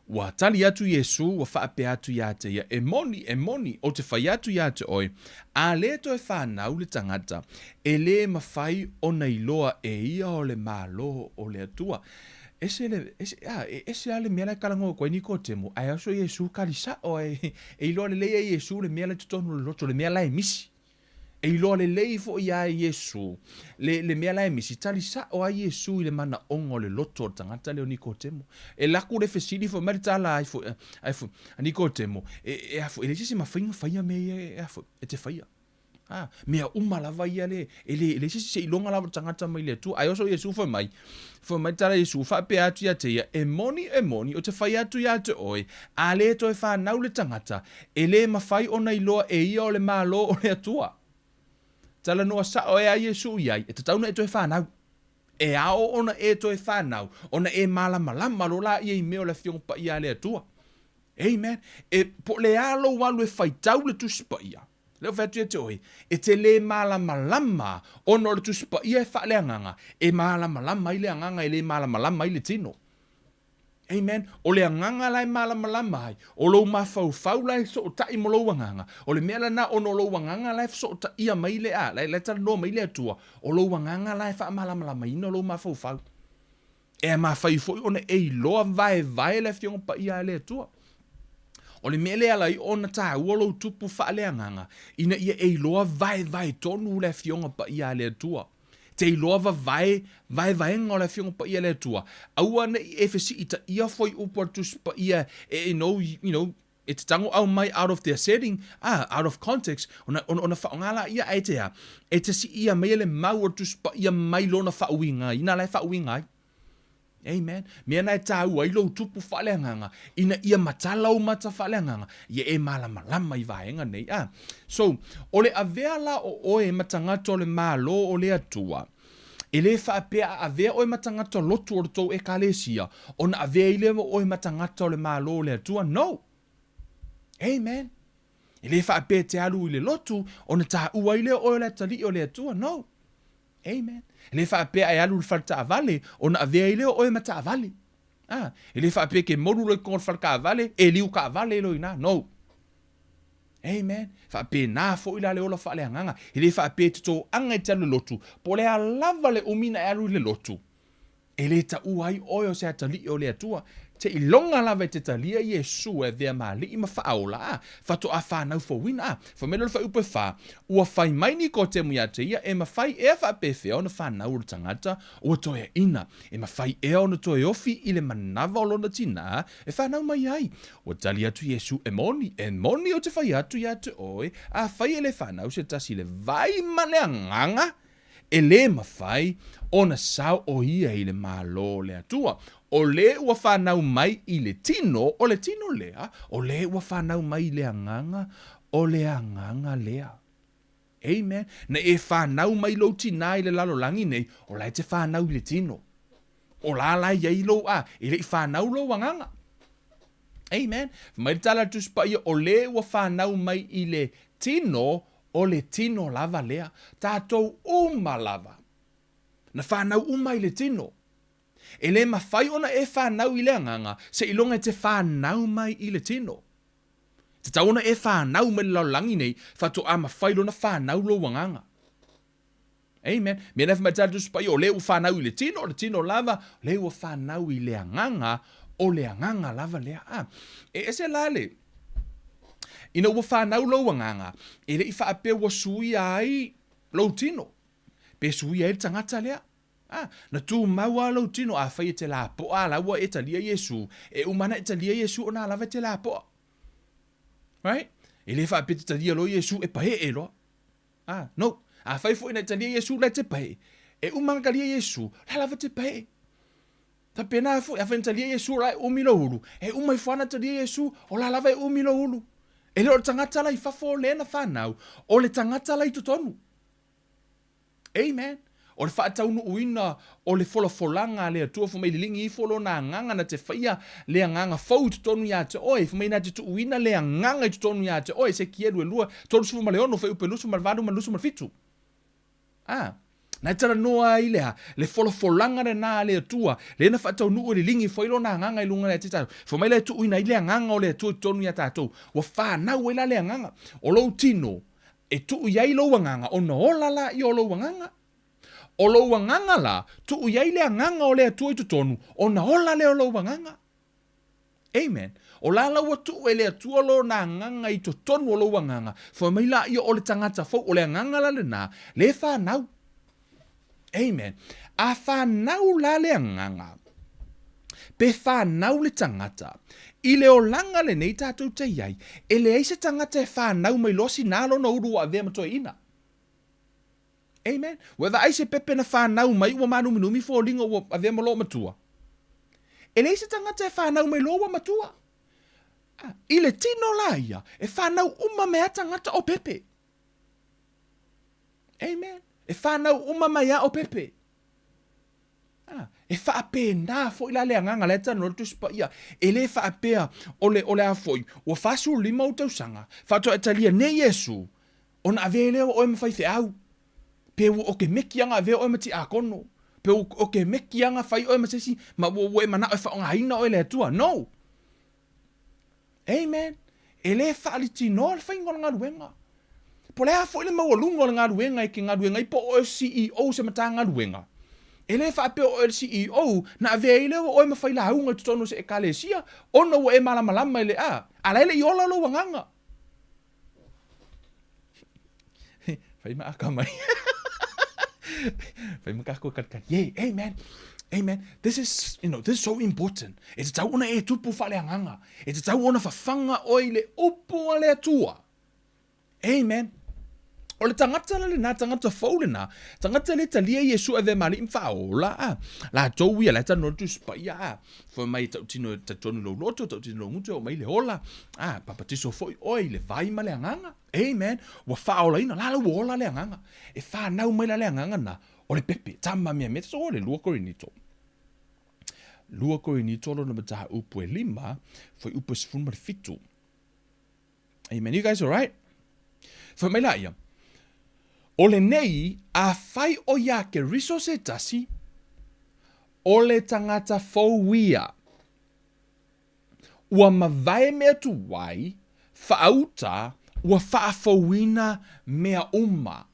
Wa tali atu Yesu wa whaape atu ia te ia e moni o te whai atu ia te oi a le to e whanau le tangata e le mawhai o nei loa e ia o le mālo o le atua. Ese ale mea lai kalango koe Nikodemo ai aso Yesu kalisa o e iloa le leia Yesu le mea lai tutonu le loto le mea lai misi. E iloa le lei fo ia Yesu le mea lai misi talisa o a Yesu i le mana ongo le loto tangata leo Nikodemo. E laku le fesili fo maritala ai fo Nikodemo e le sisi mawhainga whaia me e te whaia. Mea lava ia le sisi se ilonga lava tangata mai le tu ai oso Yesu fo mai tala Yesu whape atu ia te ia e moni o te whai atu ia te oi a le to e whanau le tangata e le mawhai o nei loa e ia o le malo o le atua. Tala noa sa o ea Yesu iai, e tatauna e to e whanau. E ao ona e to e whanau, ona e malama lo la ia i meo le fiong pa ia le atua. Amen. E po le alo walu e whaitau le tusipa ia. Leo whaitu e te oi, e te le malama ona le tusipa ia e whaaleagaga, e malama i le anganga e le malama i le tino. Amen. O le anganga lai malama ai. O lo mafau lai so o tai mo lo wanganga. O le mea na ono lo wanganga lai so o ta ia mai le a. Lai tala no mai le atua. O lo wanganga lai wha malama ino lo mafau. E mafai foi ona e loa vai le fiong pa ia le atua. O le mea le alai ona ta uolo tupu faaleagaga. Ina ia e loa vai tonu le fiong pa ia le atua. Te iloa vai ngā le fionga pa ia le tua. Aua na i efesi i ta ia foi uportus pa ia e e te tango au mai out of their setting, out of context, ona whaongala ia e te a. E te si ia mai le mau ortus pa ia mai lona whauinga, ina lai whauinga. Amen. Mea nai tā ua ilo tupu faaleagaga. Ina ia matalau mata faaleagaga. Ia e malama i vaenga nei. So, o le avea la o oe matangata o le malo o le atua. E le whaapea avea oe matangata lotu o tou e kalesia. Ona avea ile oe matangata o le malo o le atua. No. Amen. E le whaapea te alu i le lotu. Ona tā ua ile oe le tali o le atua. No. Amen. Le whaapea e alu le whalta avale, ona avea i leo oe mata avale. E le whaapea ke moru loi kongo whalka avale, e liu ka avale loi na. No. Amen. Whaapea nā fo ila le ola whaaleagaga. E le whaapea te tō anga i te alu lotu, po le a lava le umina e alu le lotu. E le ta uai oe o se atali o le atua. Te ilonga lava te talia Yesu e vea mali i mawhaaola whato a whanau fo wina whamelo le whaupe wha ua whai mai ni ko te muia te ia e mawhai ea whapewhea o na whanau o tangata ua toe ina e mawhai ea o na toe ofi i le manawa o lona tina e whanau mai ai ua tali atu Yesu e moni o te whai atu ia te oe a whai e le whanau se tasi le vai mane anganga e le mawhai o na sao o ia i le malo le atua. O le ua whanau mai i le tino, o le tino lea, o le ua whanau mai i le anganga, o le anganga lea. Amen. Na e whanau mai lo tina i le lalolangi nei, o lai te whanau i le tino. O la lai iai lo i le whanau lo anganga. Amen. Mai tala tuspa ia, o le ua whanau mai i le tino, o le tino lava lea. Tātou lava. Na whanau i le tino. E le mawhai ona e whanau i le anganga, se ilonga te whanau mai i le tino. Te tauna e whanau mai lau langi nei, whato a mawhai lona whanau lo wanganga. Amen. Mea nefa mai tatu spai o le u whanau i le tino lava, le u whanau i le anganga, o le anganga lava lea. E se lale, ina ua whanau lo wanganga, e le i whaape wa sui ai lo tino. Pe sui ai tangata lea. Na tu maua lo tino a whai te la po a laua e talia Yesu. E umana e talia Yesu o na lava te la po. Right? E le wha pete talia lo Yesu e pahe e lo. No. A whai fo ina talia Yesu le te pahe. e umanga lia Yesu, la lava te pae. Ta pena fu, aventa lia Yesu la umilo hulu, e umai fana ta lia Yesu, o la lava e umilo hulu. E leo tangata la i fafo le na whanau, o le tangata la i tutonu. Amen. O le whaataunu uina o le folanga le atua fu mai lilingi I folo na nganga na te whaia le nganga fau tutonu ya te oe, fu mai na te tu uina le nganga I tutonu ya te oe, se kielu e lua, tonu sufu maleono fai upe lusu malvadu malusu malfitu. Na tara noa I le folanga le na le atua, le na whaataunu o le lingi foilo na nganga I lunga le te tau, fu mai le tu uina I le nganga o le atua tutonu ya tatou, wa whanau e la le nganga, o lou tino, e tu uiai lo wanganga, o na olala I o lo wanganga. O lo wanganga la, tu uiai le nganga o le atua I tutonu, o na ola le o lo wanganga. Amen. O la laua tu e le atua lo na nganga I tutonu o lo wanganga, fo mai la I o le tangata fo o le nganga la le na, le whanau. Amen. A whanau la le nganga, pe whanau le tangata, I le o langa le nei tātou te iai, e le eise tangata e whanau mai losi nalo na uru a vea matoe ina. Amen. Whether I se pepe na whanau mai ua manu minumi fo linga ua a vea malo matua. E le eise tangata e whanau mai loa matua. I le tino la ia, e whanau uma mea tangata o pepe. Amen. E whanau uma mea o pepe. E whaape nā fo ila lea nganga leta no tu spa ia. E le whaapea ole a foi. Ua whasu lima o tausanga. Whato e talia ne Yesu. Ona ave leo o e mawhai au. Pe o ke mekianga ave o e mati a kono. Pe o ke mekianga whai o e masesi. Ma o e mana o e whaonga haina o e lea tua. No. Amen. E le whaaliti no al whaingo ngā ruenga. Po lea fo ile mawalungo ngā ruenga I ke ngā ruenga. I po o CEO se mata ngā ruenga. E le whape o el CEO na ave ile o e mawhai la haunga tutono se e kalesia. Ona o e malamalama ile a. Ala ile I ola lo wanganga. Whai maa ka mai. Whai maa kako katka. Yeah, amen. Amen. This is so important. E te tau ona e tupu faaleagaga. E te tau ona whawhanga o I le upu a le atua. Amen. O le tangata le na tangata fau le na. Tangata le talia Yesu e ve mali mfaola. La tau ia le tano tu spaia. Fo mai tau tino tatonu lo loto, tau tino lo mutu o mai le ola. Papatiso foi oi le vai ma le anganga. Amen. Wa faola ina la ola le anganga. E fa nau mai le anganga na. O le pepe. Tama mia meta so le lua korinito. Lua korinito lo na mataha upu e lima. Foi upu sifun ma fitu. Amen. You guys all right? Fo mai la ia. O le nei, a whai o ia ke riso se tasi, o le tangata fauia. Ua mawai mea tu wai, whaauta, ua whaafauina mea uma.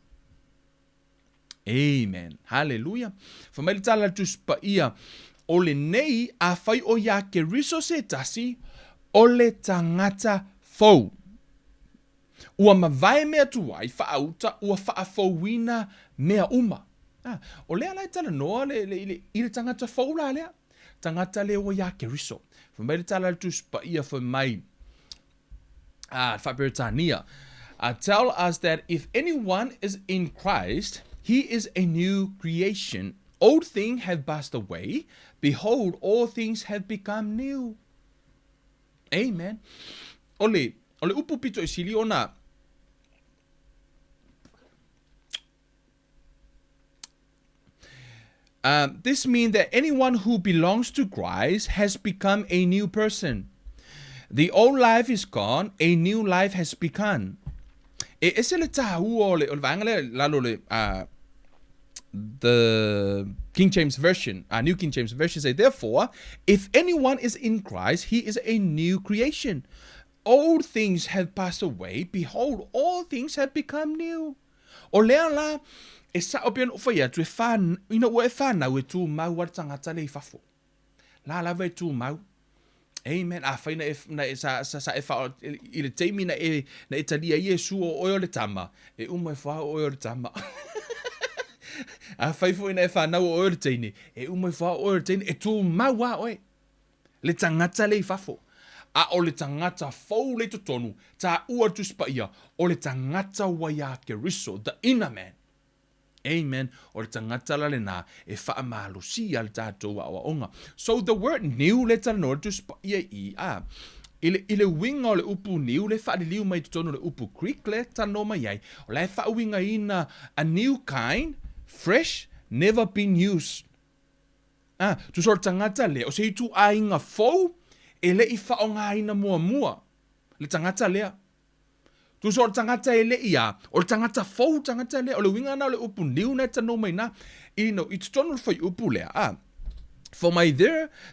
Amen. Hallelujah. Whamaili tala tu spa ia, o le nei, a whai o ia ke riso se tasi, o le tangata fau. Ua mawai mea tuai, whaauta, ua whaafauina mea uma. O lea lai tala noa, i le tangata faula lea. Tangata lea o ia ke riso. Whamai le tala tu spa ia whamai. Whaperitania. Tell us that if anyone is in Christ, he is a new creation. Old things have passed away. Behold, all things have become new. Amen. Ole upu pito I sili ona. This means that anyone who belongs to Christ has become a new person. The old life is gone, a new life has begun. E ese le tahu o le vangale lalo le the King James Version, New King James Version say, therefore, if anyone is in Christ, he is a new creation. Old things have passed away. Behold, all things have become new. O lea la, e sa opian o whaia, tu e whan, ina ua e whanau e tu mau ar tangata le I fafo. La lava e tu mau. Amen. A whaina e sa e whao, I le teimi na e talia Yesu o oio le tama. E umo e whao oio le tama. A whaifo ina e whanau o oio le teini. E umo e whao oio le teini. E tu mau a oe. Le tangata le I fafo. A o le tangata fau le totonu, ta ua tu spa ia, o le tangata waia ke riso, the inner man. Amen. O le tangata la le na e wha malusia le tātou a onga. So the word new le tano tu spa i a. Ile winga o le upu new le wha liu mai tutono le upu creek le tano mai ai. O le wha winga ina a new kind, fresh, never been used. Tu sort tangata le o se tu a inga fou e le I wha o ngā ina mua mua. Le tangata lea. Tu so tangata ele ia, o tangata fou tangata le, o le winga na o le upu niu na tano mai na, it's tonu foi upu lea. For my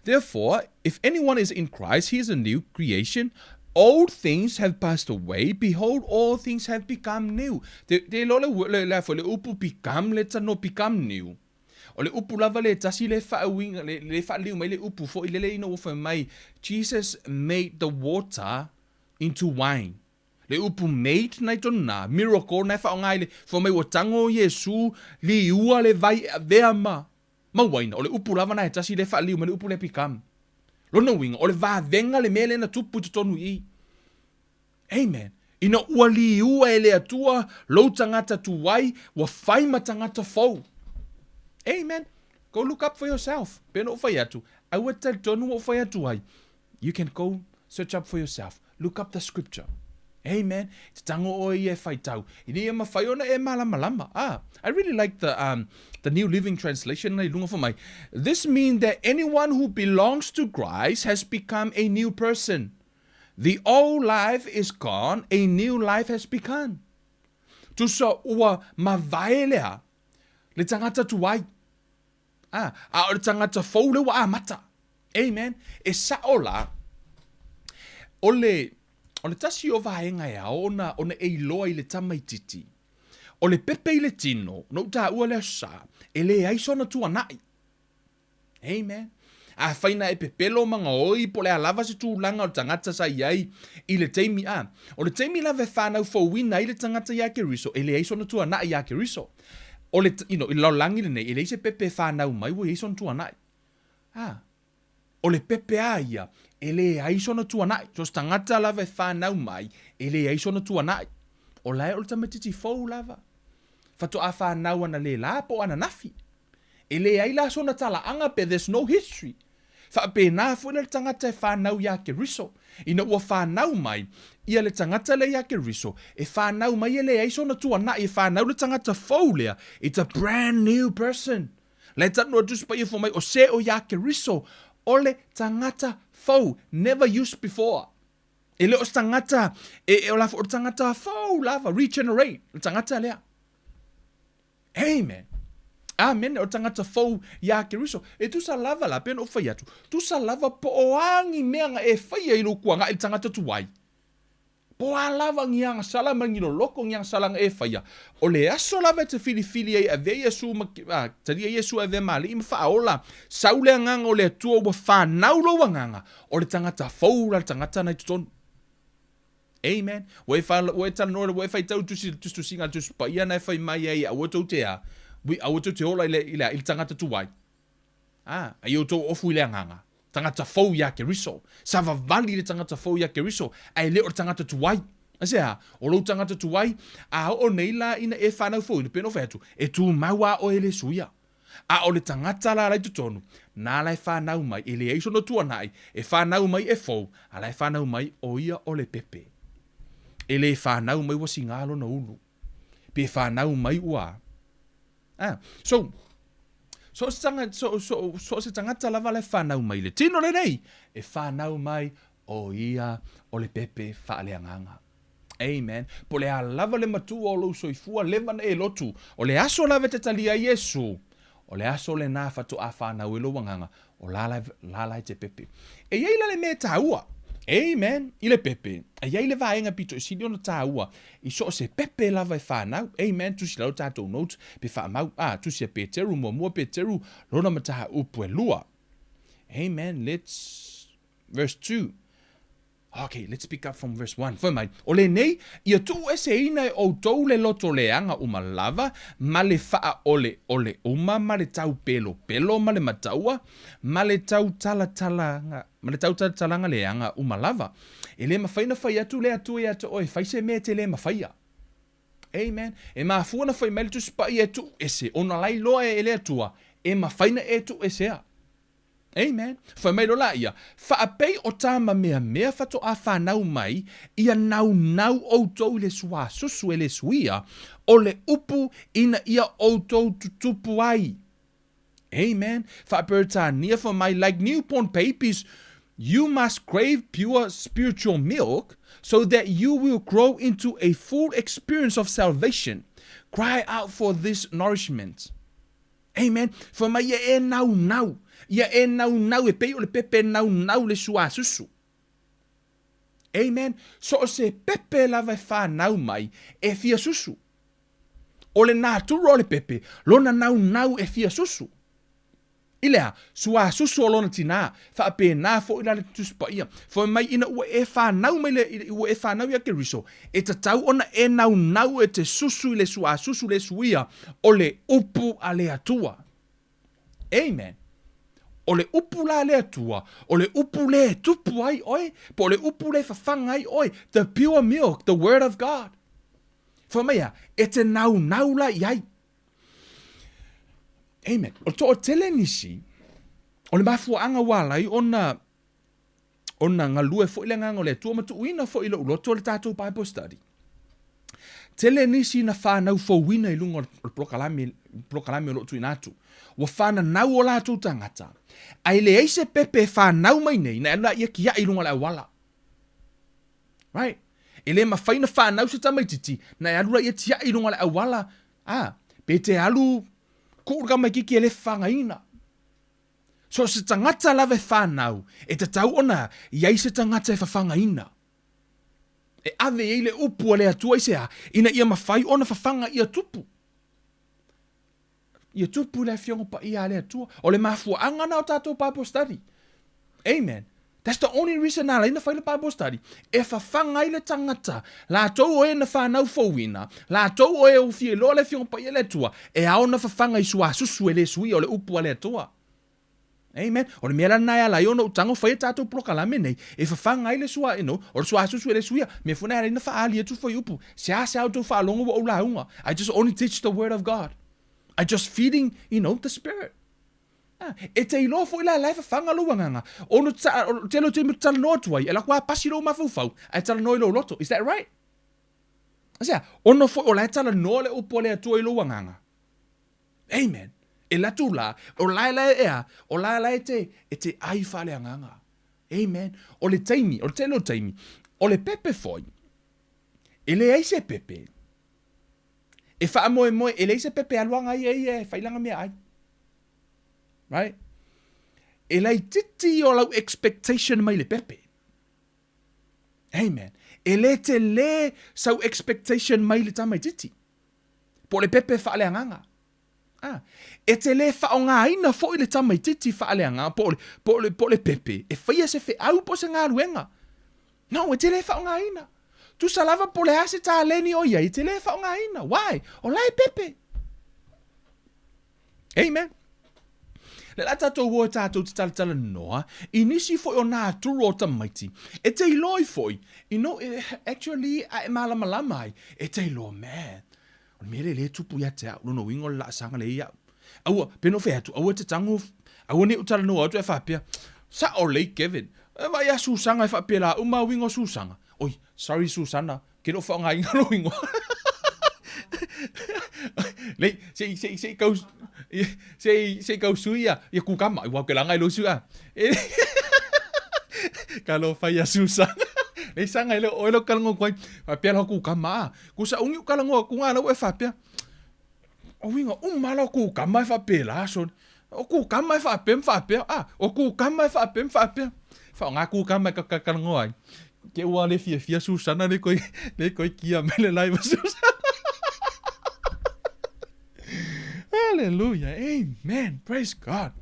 therefore, if anyone is in Christ, he is a new creation. Old things have passed away. Behold, all things have become new. Te lo le fo le upu become le tano become new. O le upu lava le tasi le wha winga, le wha liu mai le upu fo I le ino ufa mai. Jesus made the water into wine. Le upu made nai tona, miracle nai wha o ngai le, for mai o tango Yesu, li ua le vai vea ma. Ma waina, o le upu lava nai tasi le wha liu, ma le upu le pikam. Lona winga, o le va venga le mele na tupu tonu I. Amen. Ina ua li ua e le atua, lo tangata tuwai, wa whai ma tangata fau. Amen. Go look up for yourself. Peno whai atu. Aua tal tonu o whai atu ai. You can go search up for yourself. Look up the scripture. Amen. Te tango o I e whai tau. Ini e mawhai ona e malama. I really like the New Living Translation. Nei lunga for mai. This means that anyone who belongs to Christ has become a new person. The old life is gone. A new life has begun. Tu so ua mawhaelea. Le tangata tuwai. A o le tangata fau le wa amata. Amen. E sa ola. O le tasi o vaenga ea, ona e loa I le tamaititi. O le pepe I le tino, no ta ua le sa, e le aisona tua nai. Amen. A whaina e pepelo manga oi, po le alava se tūlanga o tangata sa iai, I le teimi a. O le teimi la ve whanau fawina I le tangata ia ke riso, e le aisona tua nai ia ke riso. O le, I lau langi le nei, e le se pepe whanau mai, wo aisona tua nai. O le pepe a ia, e le aisona tua nai. So tangata lava e whanau mai, e le aisona tua nai. O lai o le tamatiti fau lava. Fato a whanau ana le la po ana nafi. E le aila sona tala anga pe there's no history. Fa pe na fu le tangata e whanau ya ke riso. Ina ua whanau mai, ia le tangata le ya ke riso. E whanau mai e le aisona tua nai, e whanau le tangata fau lea. It's a brand new person. Le tanu a tuspa I fo mai o se o ya ke riso. Ole tangata fau, never used before. E leo tangata, e o lava o tangata fau lava, regenerate, o tangata lea. Amen. Amen, o tangata fau ya ke riso. E tu sa lava la pena o whai atu. Tu sa lava po o angi mea nga e whai ai lukua nga e tangata tuwai. Po a lava ngianga sala mangilo loko ngianga sala nga e whai. O le aso lava te fili ai a ve Yesu, taria Yesu a ve mali ima whaola. Saule nganga o le atua ua whanau loa nganga. O le tangata fau la tangata nai tutonu. Amen. Wai tala nora, wai whai tau tustu singa tustu pa ia nai whai mai ai a watou te a. A watou te ola ili tangata tuwai. Ai o tau ofu ili nganga. Tangata fau ya ke riso. Sava vali le tangata fau ya ke riso. Ai leo tangata tuwai. Asea, o lo tangata tuwai. A o neila ina e whanau fau. Ina peno whaitu. E tu maua o ele suia. A o le tangata la lai tutonu. Nā lai whanau mai. Ele eiso no tua nai. E whanau mai e fau. A lai whanau mai o ia o le pepe. Ele whanau mai wasi ngalo na unu. Pe whanau mai ua. So se tangata lava le whanau mai le tino le nei. E whanau mai o ia o le pepe Faaleagaga. Amen. Po le a lava le matu o lo soifua leva na e lotu. O le aso lava te talia Yesu. O le aso le nā fatu a whanau e lo wanganga. O lalai te pepe. E yeila le me taua. Amen. I le pepe. A iei le vaenga pito I sidi ona tāua. I so se pepe lava e whanau. Amen. Tusi lau tātou notes. Pe whaamau. Tusi a Peteru. Mua Peteru. Lona mataha upu e lua. Amen. Verse 2. Okay, let's pick up from verse 1. Foi mai. O le nei, ia tu ese ina o tau le loto leanga uma lava, ma le faa ole uma, ma le tau pelo ma le mataua, ma le tau talanga leanga uma lava. E le mawhaina whai atu le atu e atu oe, whaise me te le mawhaia. Amen. E mafuana foi mele tu spa e tu ese. Ona lai loa e le atua. E mafaina e tu esea. Amen. Foi mai lola ia. Whaapei o tāma mea whato a whanau mai, ia nau outou le sua susu e le suia, o le upu ina ia outou tutupu ai. Amen. Whaapei tānia for mai, like newborn babies, you must crave pure spiritual milk so that you will grow into a full experience of salvation. Cry out for this nourishment. Amen. For mai ia e nau. Ia e nau e pei o le pepe nau le sua susu. Amen. So o se pepe lava e whanau mai e fia susu. O le nāturu o le pepe, lona nau e fia susu. Ilea, sua susu o lona tina, whaape nā fo ila le tuspa ia. Fo mai ina ua e whanau mai le ua e whanau ia ke riso. E tatau ona e nau e te susu le sua susu le suia o le upu a le atua. Amen. O le upu la le atua, o le upu le tupu ai oi, po le upu le whawhanga ai oi, the pure milk, the word of God. Whamea, e te nau la iai. Amen. O to o tele nisi, o le mafua anga walai, ona ngalue fo ile nganga o le atua matu uina fo ilo uloto le tātou Bible study. Tele nisi na whanau fo wina I lunga o prokalami o lotu inatu. Wa whana nau o lātou tangata. Ai le eise pepe whanau mai nei, na ela ia kia I lunga le awala. Right? Ele ma whaina whanau se tamaititi, na alura ia tia I lunga le awala. Pe te alu, kōrga mai kiki ele whangaina. So se tangata lawe whanau, e te tau ona, iai se tangata e whangaina. E ave e le upu le atua isea, ina ia mawhai ona whawhanga ia tupu. Ia tupu le fiongo pa ia le atua, o le mafua angana o tātou Bible study. Amen. That's the only reason na ina whaile Bible study. E whawhanga I le tangata, la tau o e na whanau fowina, la tau o e o fie lo le fiongo pa ia le atua, e ao na whawhanga I sua susu e le sui o le upu le atua. Amen. O le mea nai ala iono utango whaia tātou prokalame nei, e whawhanga I le sua ino, o le sua susu e le suia, me funa ere ina whaali e tu whai upu, se a au tau whaalongo wa ulaunga. I just only teach the word of God. I just feeding, the spirit. E te ilo fo ila lai whanga lo wanganga. Ono te lo te mi tala noa tuai, e la kua pasi lo mawhau, ai tala noa ilo loto. Is that right? Asea, ono fo o lai tala noa le upo le atua ilo wanganga. Amen. E la tu la, o lai ea, o lai e te ai whale anganga. Amen. O le taimi, o le te lo taimi, o le pepe foi, e le eise pepe, e wha moe, e le eise pepe aluanga e whailanga mea ai. Right? E lai titi o lau expectation mai le pepe. Amen. E le te le sau expectation mai le tamai titi. Po le pepe whaale anganga. E te le whaonga aina fo I le tamai titi whaale anganga po le pepe. E whaia se whi au po se ngā ruenga. No, e te le whaonga aina. Tu salava po le ase tā leni o ia, e te le whaonga aina. Why? O lai pepe. Amen. Le la tātou hoa tātou te tala noa, I nisi foi o nā turu o tamaiti. E te iloi foi, actually, e malama ai, e te ilo, man, o mele le tupu ia te au, lono wingo la sanga le ia. Aua, peno fe atu, aua te tango, aua ne utala noa atu e whapea, sa o lei Kevin, vai a susanga e whapea la, uma wingo susanga. Oi, sorry Susana, ke no whaonga inga lo wingo. Lei, se kau suia, ia kukama, iwa ke langa ilo sua. Kalau whai a susanga. Lei sanga ilo oilo kalango koe, whapea lau kukama. Kusa ungi kalango kunga lau e whapea. O winga, umala kukama e whapea la, son. O kukama e whapea, o kukama e whapea. Whaonga kukama e kalango ai. Ke ua le fia Susana, le koe kia mele laiva Susana. Hallelujah. Amen. Praise God.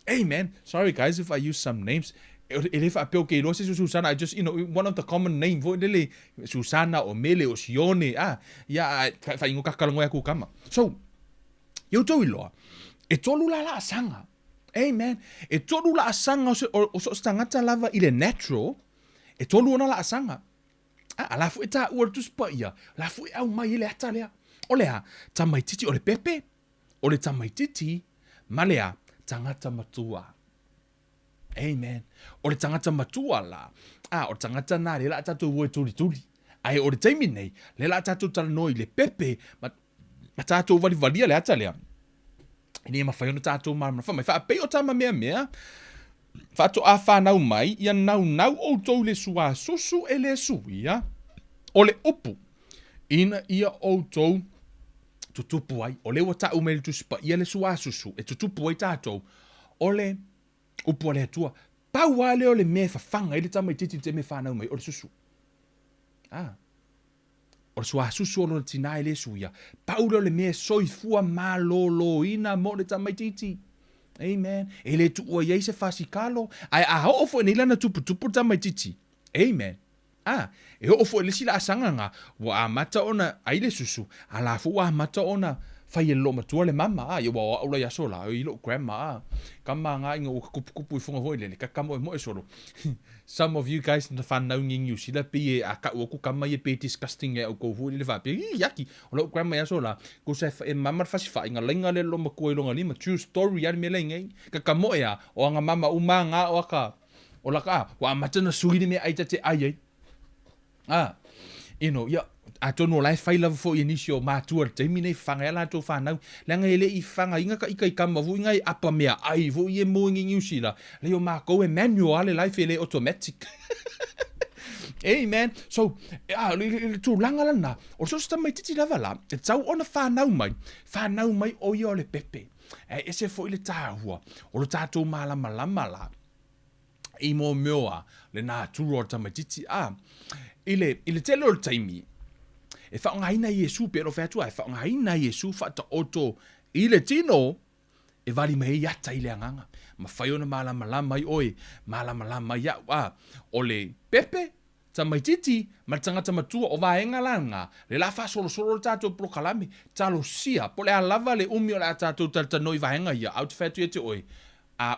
Amen. Sorry, guys, if I use some names. If I peo ke lose Susana, I just, one of the common names. Susana o Mele o Sione. Fa ingo kakalango ya kukama. So, yo tau iloa. E tolu la sanga. Amen. E tolu la sanga o so stangata lava ile natural. E tolu ona la sanga. Alafu e ta ua tu spa ia. Alafu e au mai ile ata lea. O lea, tamaititi o le pepe, o le tamaititi, ma lea, tangata matua. Amen. O le tangata matua la, o le tangata nā, le la tatou ue turi. Ai o le taimi nei, le la tatou talanoi le pepe, ma tatou valia le ata lea. Ni ma whaiona tatou marama whamai. Wha pei o tama mea, wha to a whanau mai, ia nau o tou le sua susu e le suia, o le upu, ina ia o tou tutupu ai, o le wata umele tusipa, ia le sua susu, e tutupu ai tatou, o le upu le atua, pau ale o le me whawhanga, ele tamaititi te me whanau mai, o le susu. O le sua susu o le tina le suia, pau le me soifua malolo ina mo le tamaititi. Amen. Ele tu ua iei se fasikalo, ai a ho fo ni lana tuputupu tamaititi. Amen. E ho fo le sila asanga nga, wa amata ona ai le susu, ala fu wa amata ona fai lo matua le mama, ia wa ula ya sola, i lo grandma, kama nga inga o kupu funga hoi le, ka kamo e mo e solo. Some of you guys na whanau ngingiu sila pi e a ka uoku kama i pe disgusting e o ko hoi le vape, yaki, o lo grandma ya sola, ko se e mama fasi fa, inga lenga le lo makua ilonga lima, true story ya me lenga, ka kamo e a, o anga mama umanga o aka, o laka, wa amata na sui me aita te ai. You know, a tono lai fai lava fo inisio matua te mine fanga ela to fanau langa ele I fanga inga ka ikai kama vu inga I apa mea ai vo ie mo ngi usila le o mako e manual le life ele automatic. Amen. So le tu langa lana o so sta mai titi lava la e tau ona fanau mai o io le pepe e se fo ile tahua o le tatou malama la I mo meoa le na turo tamai titi ile tele o le taimi e whaongaina Iesu pero whatua e whaongaina Iesu whata oto I le tino e wali mai yata I le anganga ma whaiona malama I oe malama ia o le pepe tamaititi ma tangata matua o vaenga langa le la fa solo tato prokalame talo sia po le alava le umi o le tato tatanoi vaenga ia out fatu e te oe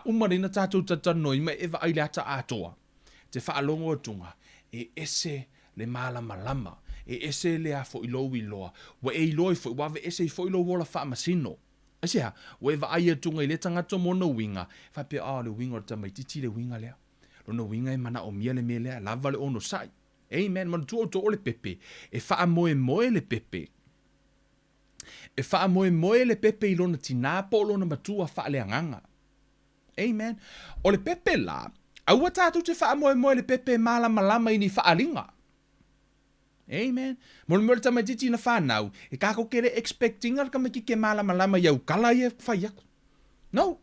umarina tato tatanoi ma eva ai le ata atoa te whaalongo tunga e ese le malama e ese le a fo ilo iloa wa e ilo fo wa ese fo ilo wola fa masino asia wa va ai tunga le tangata mona winga fa pe le winga ta mai titi le winga le no winga e mana o mia le mele lava le ono sai amen man tu to le pepe e fa moe le pepe e fa moe le pepe I lona tina po lona matua fa le anganga amen o le pepe la aua tatu te fa moe le pepe malama ini fa alinga. Amen. Mo le tamaititi na whanau, e kako kere expecting al kama ki ke malama iau kala ia whaiak. No.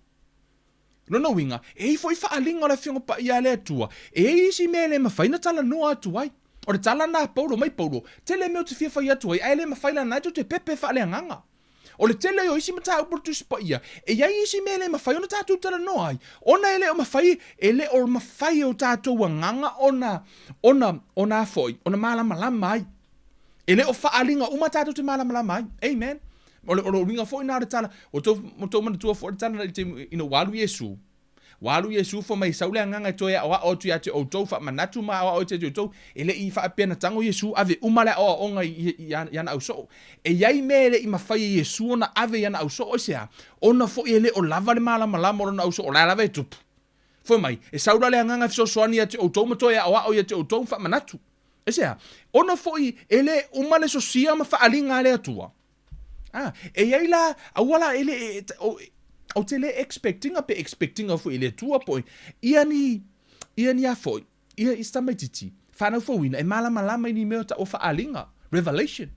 No winga, e foi whaalinga la whionga pa ia le atua, e isi me le mawhaina tala noa atu ai. O le tala na paulo mai paulo, tele meo te fia whai atu ai, le mawhaila naito te pepe whaale anganga. O le tele o isi mata uportus pa ia, e iai isi me le mawhai ona tātou tala noa ai. Ona ele o mawhai, ele o mawhai o tātou wanganga ona foi, ona malama ai. Ele o whaalinga uma tātou te malama ai. Amen. O le ringa foi nā re tala, o tō mana tua foi tala ina walu Iesu. Walu Iesu fo mai saule anganga to ya o tu ya te o tau fa manatu ma o te to ele I fa pena tango Iesu ave umale o onga yana au so e yai mele I mafai Iesu na ave yana au so o sea ona fo ele o lava le malama na au so o lava e tupu fo mai e saula le anganga so soani ya te o tau to ya o ya te o tau fa manatu e sea ona fo ele umale so sia ma fa alinga le atua e yai la awala ele o te le expecting of ele tua poi ia ni a foi ia ista mai titi whanau fo wina e malama ni meo ta o whaalinga revelation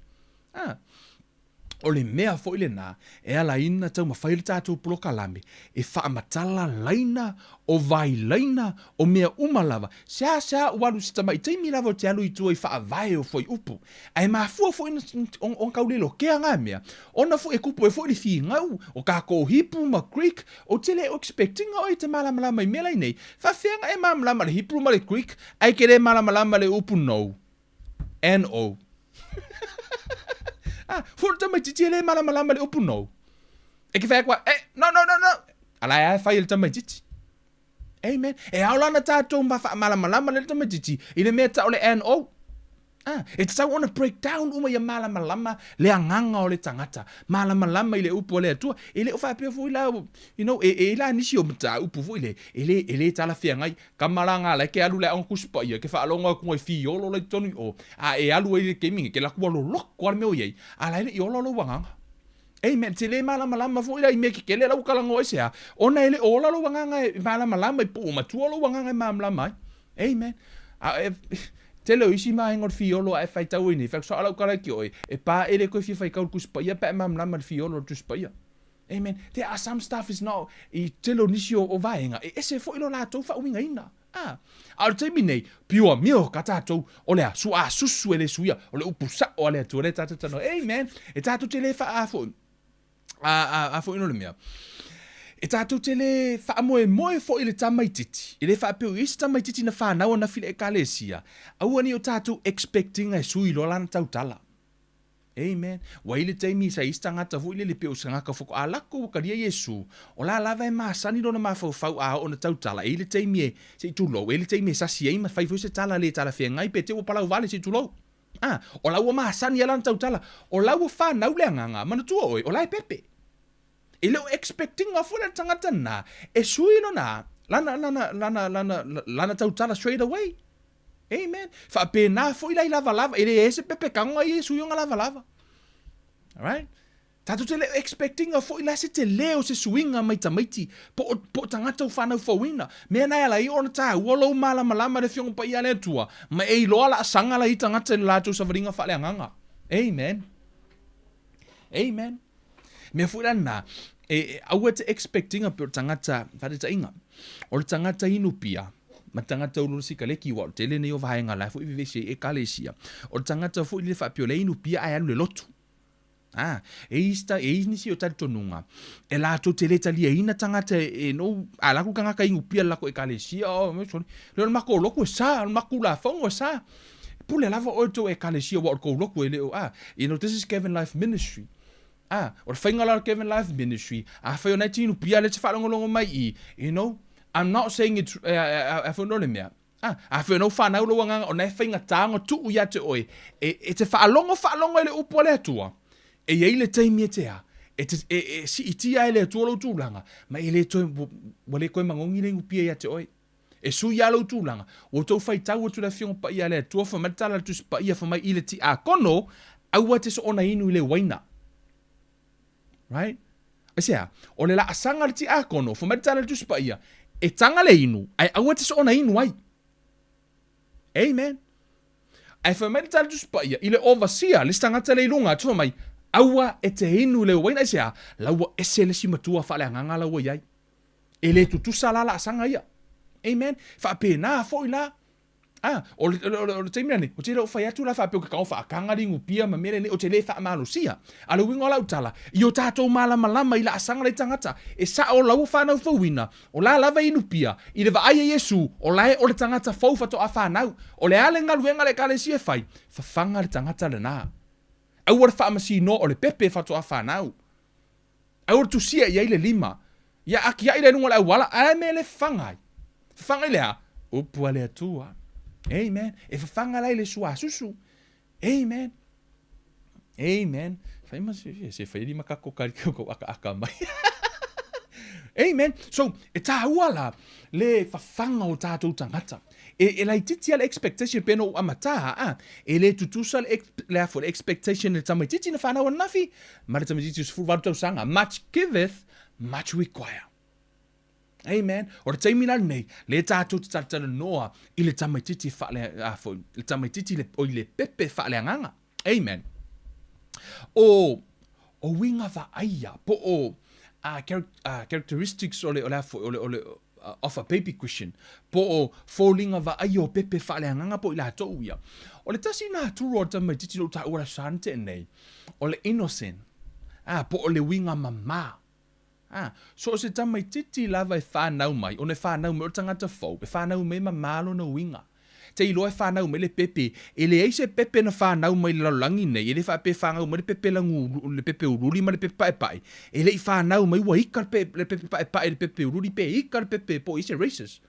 o le mea fo ile na e ala ina tau mawhaile tātou polokalame e whaamatala laina o vai laina o mea umalava sea walu sita mai teimi lava o te alu I tua I whaavae o foi upu ai mafua fo ina on kaulelo kea ngā mea ona fo e kupu e fo ili fi ngau o kako hipu ma Greek o tele o expecting o te malamalama I mela nei whawhenga e malamalama le hipu ma le Greek ai kere malamalama le upu no N-O furta mai titi ele malama le upu no. E ki whea kwa, no. Ala e whai ele tamai titi. Amen. E aulana tātou malama le tamai titi. I le mea ta ole N-O. E te tau ona breakdown uma ia malama le anganga o le tangata. Malama i le upu o le atua. E le o whapea fui la, e la nisi o mta upu fui le. E le tala fia ngai. Kamaranga le ke alu le ang kuspa ia. Ke whaalonga kua fi olo le tonu o. E alu e le kemingi. Ke lakua lo loko ar meo iei. A la ele i olo lo wanganga. Amen. Te le malama fui la i meki ke le lau kalango ese a. Ona ele ola lo wanganga e malama i pu matua lo wanganga e malama. Amen. Te leo isi mai ngor fiolo ai fai tau ini. Fak so ala kala ki oi. E pa ele ko fi fai kau kuspa ia pa mam lama fiolo tu spa ia. Amen. There are some stuff is now I te lo nisi o vaenga. E ese fo ilo la tau fa winga ina. Al te mine piua mio katato o le su a susu ele suia o le upusa o le tu le tata tano. Amen. E tatu te le fa a fo. A fo ino le mea. E tātou te le whaamoe fo i le tamaititi. I le whaapeo isi tamaititi na whanau na file e kalesia. Aua ni o tātou expecting e sui lo lana tautala. Amen. Wa i le teimi sa isi tangata fu i le peo sangaka foko a lako wakaria Yesu. O la lava e maasani do na mawhau a o na tautala. E le teimi e se i tulo. E le teimi e sasi e ma whaifu se tala le tala whenga i pe te o palau vale se i tulo. O lau o maasani a lana tautala. O lau o whanau le anganga. Mana tua oi. O la e pepe. E leo expecting a fula tangata na e sui no na lana tautala straight away. Amen. Fa pe na foi la lava ele ese pepe kanga e sui nga lava. All right? Tatu te leo expecting a foi la se te leo se suinga mai tamaiti po tangata u whanau fawina. Mea na ala I ona ta wolo malama le fionga pa ia le tua. Ma e loa la sanga la I tangata le lato sa varinga whale anganga. Amen. Amen. Me fuila na aua te expecting a pe o tangata whare inga. O le tangata inu pia. Ma tangata ulu si kaleki wa o tele nei o vahenga lai fu I vivese e kalesia. O le tangata fu ili whapio le inu pia ai alu le lotu. E nisi o tari tonunga. E la to tele tali e ina tangata no alaku kangaka inu pia lako e kalesia. Leo mako loku e sa, mako la fongo e sa. Pule lava o to e kalesia wa o ko loku e leo. This is Kevin Life Ministry. O whaingala Kevin Life Ministry, a whai o nei tinu pia le te whalongolongo mai I, I'm not saying it's, a whanole mea. A whai no whanau lo wanganga o nei whainga tāngo tuu ia te oi. E te whaalongo I le upo le atua. E iei le teimi e te a. E si itia e le atua lo tūlanga. Ma e le toi, wale koe mangongi le upia ia te oi. E sui ia lo tūlanga. O tau whai tau atu le fionga pa ia le atua, whamatala tu pa ia whamai I le ti a kono, aua te so ona inu I le waina. Right? Asea, o le la asanga le ti a kono, whamatala tu pa ia, e tanga le inu, ai aua te so ona inu ai. Amen. Ai whamatala tu pa ia, I le overseer, le stangata le ilunga, tu mai, aua e te inu le waina asea, laua ese le si matua whale anganga laua iai. E le tutusa la asanga ia. Amen. Whapena, fo ila. O le teimina ni, o te reo whai atu la whapeo ka kau whaakanga ringu pia ma mere ni o te le wha malusia. A le wingo lau tala, I o tātou malama I la asanga le tangata, e sa o lau whanau whauina, o la lava inu pia, I le vaaya Yesu, o lae o le tangata whaufato a whanau, o le ale ngaluenga le kale sia whai, whawhanga le tangata le nā. Au ar whaamasi no o le pepe fato a whanau. Au ar tusia I le lima, ia aki ai le nunga le awala, ai me le whangai. Whangai lea, upua le atua. Amen. E whawhanga lai le sua susu. Amen. Amen. Whai masi, se whai lima kako kari ko aka mai. Amen. So, e tā uala le whawhanga o tātou tangata. E lai titi ala expectation peno amata, e le tutusa le afo le expectation le tamai titi na whanau anafi, ma le tamai titi usfuru waru tau sanga. Much giveth, much require. Amen. O le taimina nei, le tātou te tatana noa I le tamaititi whaale afo, le tamaititi o I le pepe whaale anganga. Amen. O winga wa aia, po o characteristics o le afo, o le of a baby Christian, po o fallinga wa aia o pepe whaale anganga po I la tau ia. O le tasi nā turu o tamaititi lo ta ora sante nei, o le innocent, po o le winga mama. So se tamai titi lava e whanau mai, o ne whanau me o tangata fau, e whanau me ma malo na winga. Te ilo e whanau me le pepe, e le eise pepe na whanau mai lalangi nei, e le whape whanau me le pepe langu, le pepe ururi ma le pepe pae pae. E le I whanau mai ua ika le pepe pae pae, le pepe ururi pe ika le pepe po ise racist.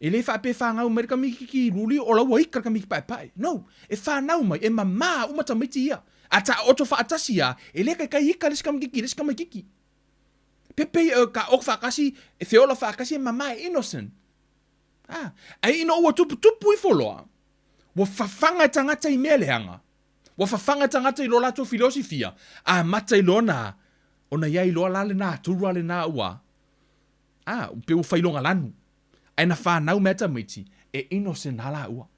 E le wha pe whangau mere ka miki ki ruli o lau waika ka miki pai. No, e whanau mai, e mamā umata miti ia. A ta oto wha atasi ia, e le kai ika lesi ka miki, lesi ka makiki. Pepe ka ok whakasi, e whiola whakasi e mamā e innocent. Ai ino ua tupu I wholoa. Wa whawhanga tangata I mea leanga. Wa whawhanga tangata I lo lato filosofia. Mata I lona. Ona iai loa lale nā, turua le nā ua. Pe u whailonga lanu. Ai na whanau mea tamiti, e innocent hala ua.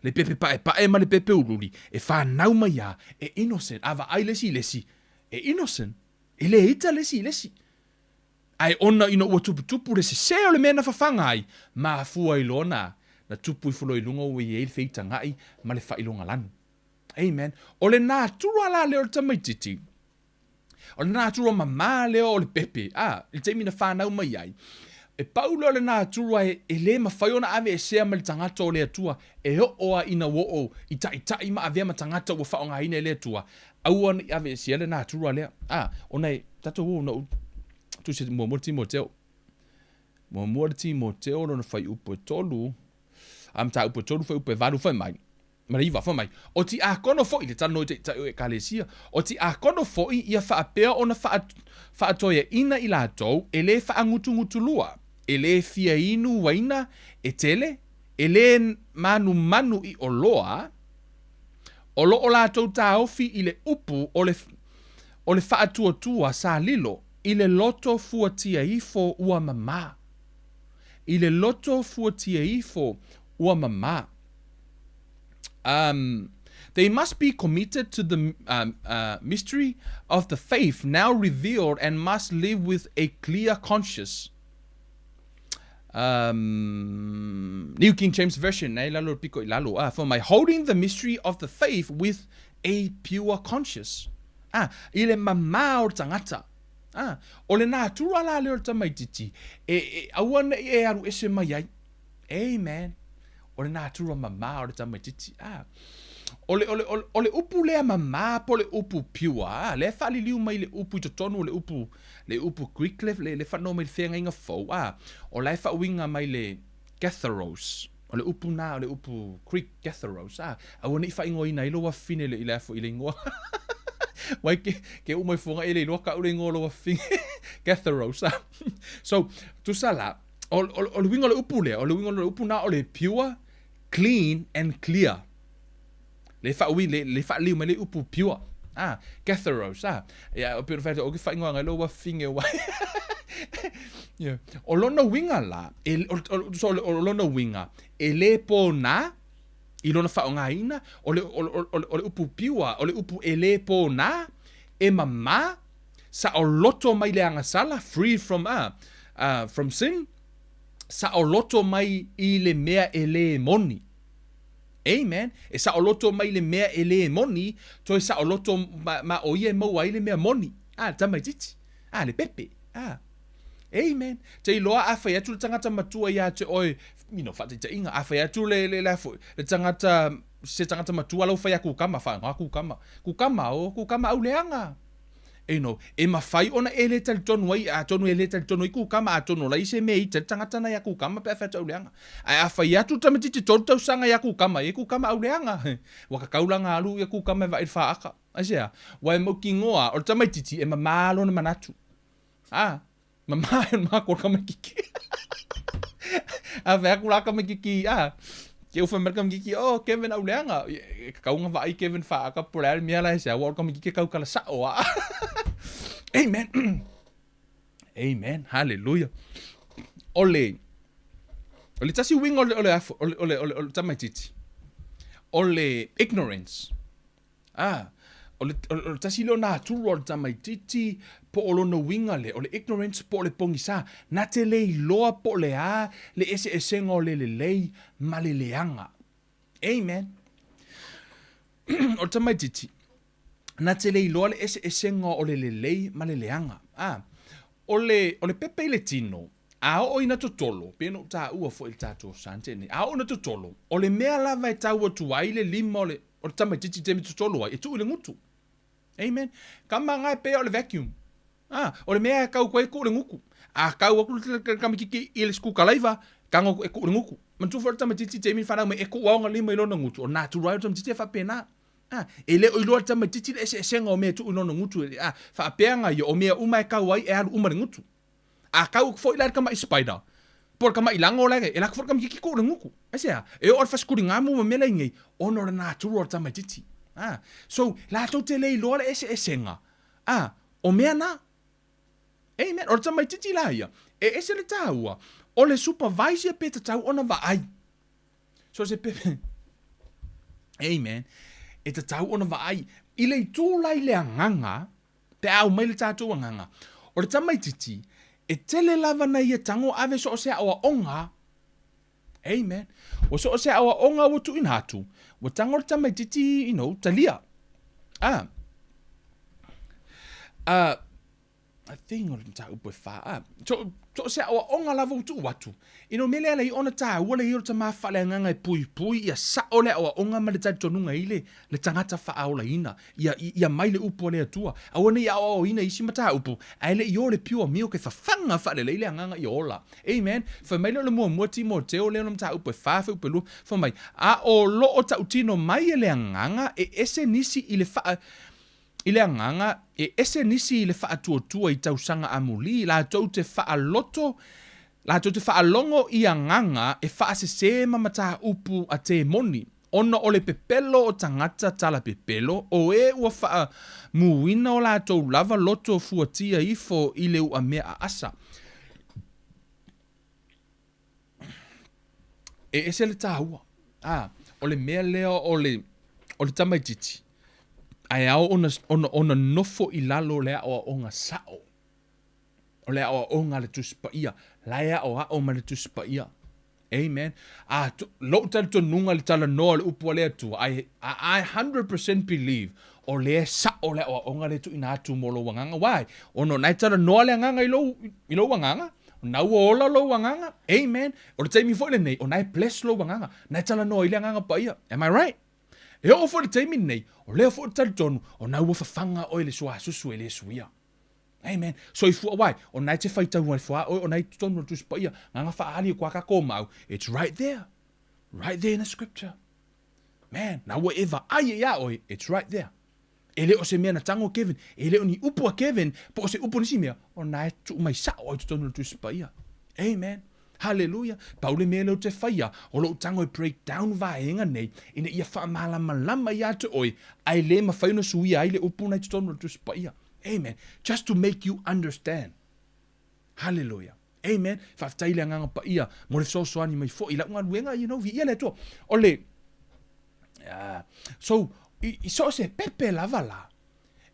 Le pepe pae ma le pepe ururi, e whanau mai ia, e innocent. Awa ai lesi, e innocent. E le ita lesi. Ai ona ina ua tupu le se seo le mea na whawhanga ai, ma fua I lona, na tupu I wholo I lunga ua I eil feita ngai, ma le whailonga lanu. Amen. O le nā turua la leo le tamaititi, o le nā turua mamā leo o le pepe, I teimi na whanau mai ai, e paulo le nā turua e le mawhai ona ave e sea ma le tangata o le atua, e ho oa ina wo I tai ma avea ma tangata ua whaonga ina le atua, aua ni ave e sea le nā turua lea, ona e tato ua na tu se mua Timoteo. Mua Timoteo no fai upo tolu. Ta upo tolu fai upo valu fai mai. Mariva fai mai. O ti a kono foi le tano te kalesia. O ti a kono foi ia fa apea ona fa atoia ina I latou e le fa ngutu lua. E le fia inu waina e tele. E le manu I oloa. Olo o latou taofi I le upu o le fa atua sa lilo. I le loto fuatia ifo ua mamā. I le loto fuatia ifo ua mamā. They must be committed to the mystery of the faith now revealed and must live with a clear conscience. New King James Version. Lalo piko lalo. For my holding the mystery of the faith with a pure conscience. I le mamā o tangata. O le nā tura la leo tamaititi, awana e aru ese mai ai. Amen. O le nā tura mamā o le tamaititi. O le upu lea mamā po le upu piua. Le whali liu mai le upu I totonu, le upu Greekcliff, le whanau mai le whenga inga fau. O le whauinga mai le Gatharos. O le upu nā, o le upu Greek Gatharos. Awana I whaingo ina ilo wa fine le ilafo I le ingoa. Wai ke umai funga ele loa ka ure ngolo wa fing Gatharos. So tu sala o le wingo le upu le, o le wingo le upu na o le pure, clean and clear. Le fa liu me le upu pure. Gatharos. Ya o pero fata o ke fa ingo nga lo wa fing e wa. Yeah. O lona winga la, o lona winga ele po na I lona whaonga ina, o le upu piwa, o le upu ele po na, e mamā, sa o loto mai le angasala, free from sin, sa o loto mai I le mea ele moni. Amen. E sa o loto mai le mea ele moni, toi sa o loto ma o ie maua I le mea moni. Tamai titi. Le pepe. Amen. Te iloa a whai atu le tangata matua ia te oi, whate te inga, a whai atu le tangata, se tangata matua lau whai a kukama, whaanga kukama au leanga. E ma whai ona e le tali tonu ai, a tonu e le tali tonu I kukama, a tonu lai se mea I te tangata na ia kukama pe a whai au leanga. A whai atu tamatiti tonu tau sanga ia kukama, e kukama au leanga. Waka kaulanga alu ia kukama e vai whaaka. Asea, wai mo ki ngoa, o tamaititi e ma malo na manatu. Mamā e mā kōrka makiki. Whea kura ka makiki. Ke uwha mera ka makiki. Kevin au leanga. Kaunga vai Kevin whaaka porel mea lai sea. Wā ka makiki kau kala sao. Amen. Amen. Hallelujah. Ole tasi wing ole tamaititi. Ole ignorance. O le tasi leo nā turu o le tamaititi po o lono winga le, o le ignorance po o le pongisa, na te lei loa po le le ese ngo le lei ma le leanga. Amen. O le tamaititi, na te lei loa le ese ngo o le lei ma le leanga. O le pepe le tino, o ina totolo, peno ta ua fo il tato sante ne, o ina totolo, o le mea lava e taua tuai le lima o le tamaititi temi totolo ai, e tu le ngutu. Amen. Kama ngai pe o le vacuum. O le mea kau koe ko le nguku. A kau aku kamikiki i le sku kalaiva, kango e ku nguku. Man tu for tama titi temi fana me e ku wa ngali me lona ngutu. O na tu rai tama titi fa pena. Ele o ilo tama titi e senga o me tu lona ngutu. Fa peanga yo o me uma e kau ai e alu uma ngutu. A kau fo ila kama spider. Por kama ilango lage, e la for kamikiki ku nguku. Ese e o fa skuri ngamu me mele ngai. Ono na tu ro tama titi. So la to te le ilo e senga. O mea na. Amen. O tamai titi la ia. E se le taua. O le supervisor pe te tau ona va ai. So se pepe. Amen. E te tau ona va ai. I le tūlai le anganga. Te au mai le tātou anganga. O le tamai titi. E tele lava na ia tango ave so o se awa onga. Amen. O so o se awa onga o tu inhatu. O tango le tamai titi, talia. I think or ta upo fa. So se o onga lava tu watu. Mele ala I ona ta wala I ta ma fa le nganga pui ia sa ole o onga ma le ta tonunga ile le tangata fa aula ina. Ia mai le upo le atua. A ona ia o ina isi mata upo. Ai le I le pure mio ke fa fanga fa le nganga I ola. Amen. Fa mai le mo Timoteo le ona ta upo fa upo lu. Fa mai a o lo o ta utino mai le nganga ese nisi ile fa I le anganga, ese nisi le wha atua I tausanga amuli, la tau te wha alongo I anganga e wha se sema mata upu a te moni. Ona o le pepelo o tangata tala pepelo, o ua wha muina o la tau lava loto fuatia ifo I le ua mea a asa. Ese le tahua. O le mea leo o le tamai titi. Ai au ona nofo I lalo lea o onga sao. O lea o onga le tuspaia. Laia o ma le tuspaia. Amen. Lo tanto nunga le tala noa le upu lea tu. I 100% believe o lea sao lea o onga le tu inatu mo lo wanganga. Why? Ono nai tala noa lea nganga I lo wanganga. Na ola lo wanganga. Amen. O le taimi fo le nei. O nai bless lo wanganga. Nai tala noa I lea nganga paia. Am I right? E o fo le taimi nei, o leo fo le tali tonu, o nau wa fafanga o le sua susu le suia. Amen. So I fua wai, o nai te whaitau wai fua, o nai tonu tu spaia, nganga whaali o kwa kako mau, it's right there. Right there in the scripture. Man, now whatever, ai oi, it's right there. E leo se mea na tango Kevin, e leo ni upu a Kevin, po o se upu nisi mea, o nai tu mai sa o tonu tu spaia. Amen. Hallelujah. Paule me lo te whaia, o lo tango break down vaenga nei, ina ia wha malama ia te oi, ai le ma whaino sui ai le upu nei tonu tu spaia. Amen. Just to make you understand. Hallelujah. Amen. Whaftaile nganga pa ia, mo le soani mai fo, ila unga nuenga, vi ia le to. Ole, so, I so se pepe lava la,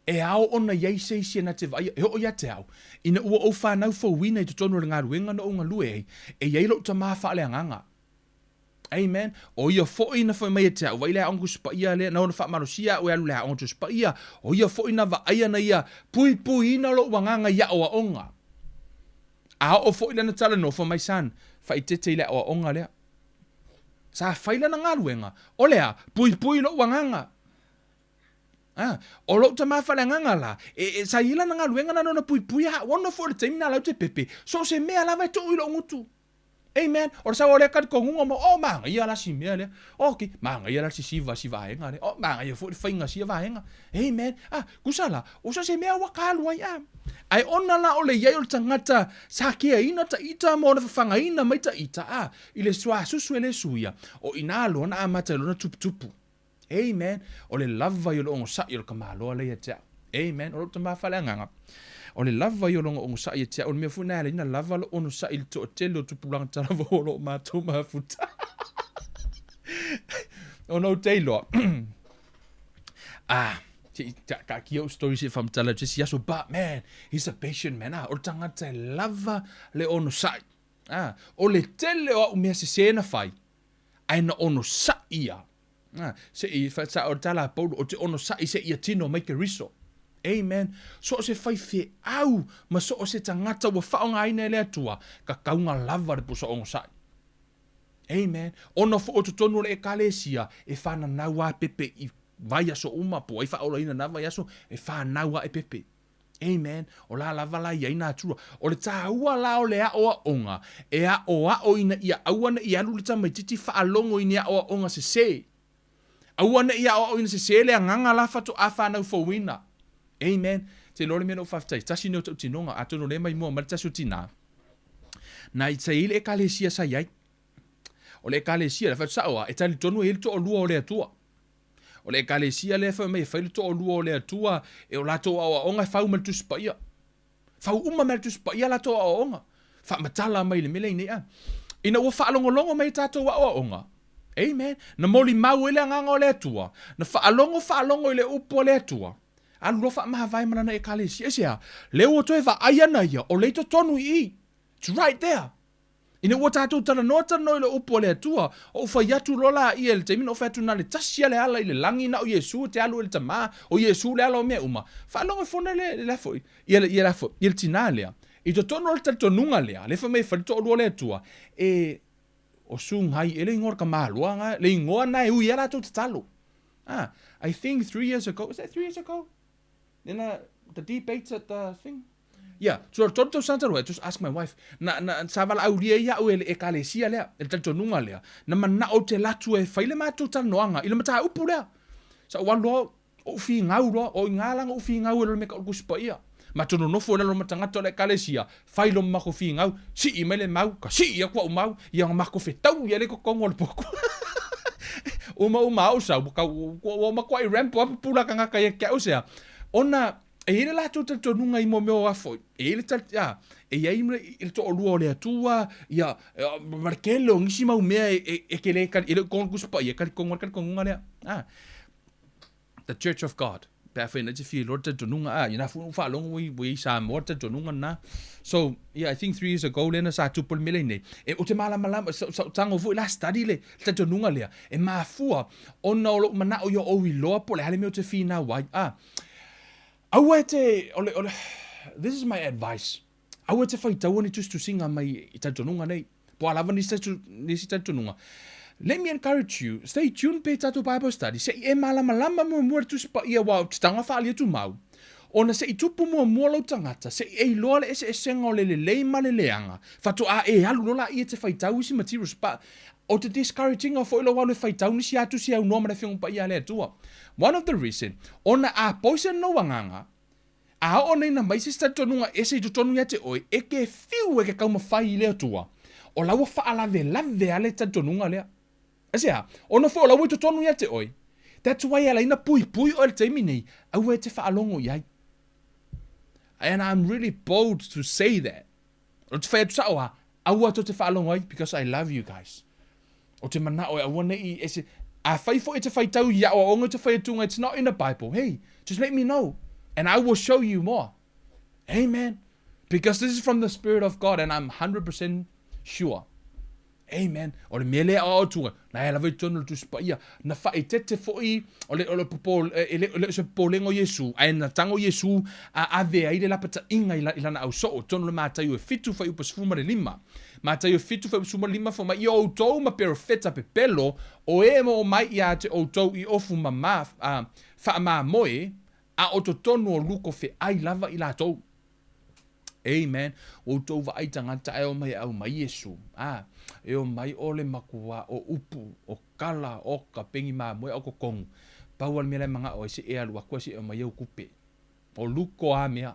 e ao ona iei seisi na te vai, e o ia te au. Ina ua o whanau fo wina I te tonu le ngā ruenga na o ngā lue e iei lo ta maa wha le anganga. Amen. O ia fo ina fo mai te au, vai lea ongu spa ia lea, na ona wha marosia o alu lea ongu spa ia, o ia fo ina va aia na ia, pui ina lo wanganga ia o a onga. A o fo ina na tala no fo mai san, wha I tete lea o a onga lea. Sa whaila na ngā ruenga, o lea, pui lo wanganga. O lo ta mawhale nganga la, sa ila na ngā luenga na nona pui ha, wana fo le taimi na lau te pepe, so se mea lawa e to ilo ngutu. Amen. O sa o le kati ko ngunga mo, o manga ia la si mea le, ok, manga ia la si siva henga le, o manga ia fo le whainga si henga. Amen. Kusala, o sa se mea wakalu ai ai ona la o le iei o le tangata, sa kia ina ta ita mo na whanga ina mai ta ita, I le sua susu e le suia, o ina lo na amata lo na tuputupu. Amen. O le lava I o longo sa I o kamaloa le ia tea. Amen. O lo ta mawhale nganga. O le lava I o longo sa ia tea. O le mea funa le ina lava lo ono sa I le to o tele o tupulanga talava o lo mātou mafuta. O no teilo. Ka kia o story se whamtala jesi yaso, but man, he's a patient man. O le tangata lava le ono sa. O le tele o mea se sena fai. Aina ono sa ia. Se I whaata o tala paulo o te ono sa I se ia tino make a riso. Amen. So o se whai whi au, ma so o se tangata wa whaonga aina lea tua, ka kaunga lava re puso ongo sa. Amen. Ono fo o to tonu le e kalesia, e whana naua pepe I vai aso uma po, e whaola ina nawa aso, e whana naua e pepe. Amen. O la lava la ia ina atua. O le tāua la o le a oa onga. E a o ina ia auana i alu le tamaititi whaalongo ina a oa onga se se. Auana ia o ina se le anganga la fatu a whanau fawina. Amen. Te lore mena o whaftai. Tasi neo tau tinonga. Atono le mai mua maritasi o tina. Na i te ile e kalesia sa iai. O le kalesia le fatu saoa. E tali tonu e ilto o lua o le atua. O le kalesia le fa me faile to o lua o le atua. E o lato o onga fau mal tu spaia. Fau uma mal tu spaia lato o onga. Fa matala mai le mele ina. Ina ua whaalongolongo mai tato wa o onga. Amen. Na moli mau ele nganga o le atua. Na whaalongo ile upo o le atua. Alu rofa maha vai mana na e kalesia sia. Le ua toe va ayana ia o leito tonu i. It's right there. Ina ua tātou tana no ile upo le atua, o whai atu lola i el te mina, o whai atu na le tasia le ala i le langi na o Yesu, te alu le tama, o Yesu le ala o mea uma. Whaalonga whona le lafo, i le tina lea. I to tono le tatonunga lea, le whamei whai to o le atua, e o sung hai, ele ingor ka maluanga, le ingoa na e ui ala tau tatalo. I think 3 years ago, was that 3 years ago? In the debates at the thing? Yeah, so tonto Santa Roy, just ask my wife. Na savala aulia ia o e kalesia lea, e tatonunga lea. Na mana o te latu e whaile mātou tanoanga, ila mata upu lea. Sa wan loa, o fi ngau loa, o ngālanga o fi ngau e lo meka o kuspa ia. Ma tono nofo lalo matangata le kalesia, whailo mako fi ngau, si i mele mau, ka si i akua o mau, ia mako whetau ia le kongo le poko. Uma o sa, o makua i rampo apu pula ka ngaka ia kia o sea. Ona, e ele la tu tonunga i mo meo afo. E ele tal ya, e ia imre il to lua le atua, ia markelo ngisi mau mea e kele kan ele kon kuspa ia kan konga le. The Church of God. Pa fa ina te fi lord tonunga ina fu fa long we sa morta tonunga na. So, yeah, I think 3 years ago lena sa tupol milene. E o te mala tango fu la study le tonunga le. E mafua ona o mana o yo o wi loa po le hale me o te fi na wai. This is my advice. Aua te whaitau ni tustu singa mai i tatonunga nei. Po alawa nisi tatonunga. Let me encourage you. Stay tuned pe tato Bible study. Se e malama mua tusi pa ia wau tanga whaali atu mau. Ona se i tupu mua lau tangata. Se e loa le ese senga o le ma le leanga. Fato a e alu lola i te whaitau isi materials pa. O te discouraging of oilo wale whaitau nisi atu si au noma le whiunga pa ia le atua. One of the reason, ona a poisa no wanganga, a ona ina maisi sta tonunga ese i tonu ia te oi, e ke fiu e ke kauma whai le atua. O lawa lave ale ta tonunga lea. Asea, ona fo lawa i tonu ia te oi. That's why ala ina pui o el teimi nei, au e te whaalongo iai. And I'm really bold to say that. O te whai atu saoa, au ato te whaalongo ai, because I love you guys. O te mana o awana i ese, a whai fo e te whai tau ia o onga te whai atunga, it's not in the Bible. Hey, just let me know. And I will show you more. Amen. Because this is from the Spirit of God, and I'm 100% sure. Amen. O le mele a otunga, na e lawe tonu tu spaia, na whai tete fo i, o le popol, le se polengo Yesu, ai na tango Yesu, a ave ai le lapata inga ilana au so, tonu le mātai e fitu whai upas fuma le lima. Mātai e fitu whai upas fuma lima fo mai i o tau ma perfeta pe pelo, o e mo mai i a te o tau i ofu ma wha ma moe, a o to tonu o luko fe ai lava i la tau. Amen. O tau wa ai tangata e o mai au mai Yesu. E o mai ole makua o upu, o kala, o ka pengi maa moe o kokongu. Pauan mele manga o ese e alua kwa si o mai au kupe. O luko a mea.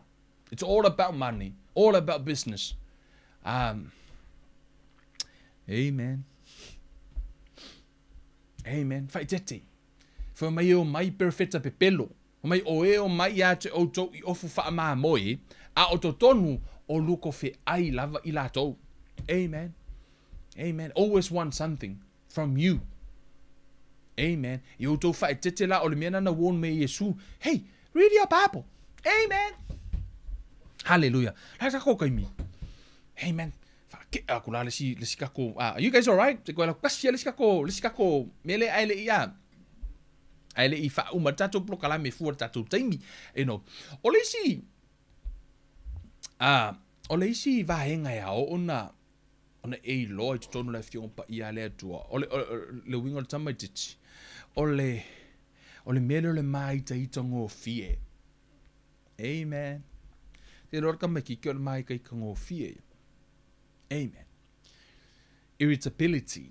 It's all about money. All about business. Amen. Amen. Fai tete. Fai mai o mai perfecta pe pelo. O mai o e o mai a te o tau i ofu wha maa moe. A o to tonu o luko fe ai lava i la tau. Amen. Amen. Always want something from you. Amen. I o tau whae tete la o le mea na won me Yesu. Hey, read your Bible. Amen. Hallelujah. Lai tako kai mi. Amen. Ke aku la le si kako. Are you guys all right? Te koe la kasia le si kako mele ai le ia. Ai le i fa uma tato plokala me fu tato taimi. You know. O le si o le isi vahenga ya o ona e loa i tonu la fiong pa ia le atua. O le wingo le tamaitichi. O le mele le mai ta itongo fie. Amen. Te rora ka mai ki kia mai kai ka ngō fie. Amen. Irritability.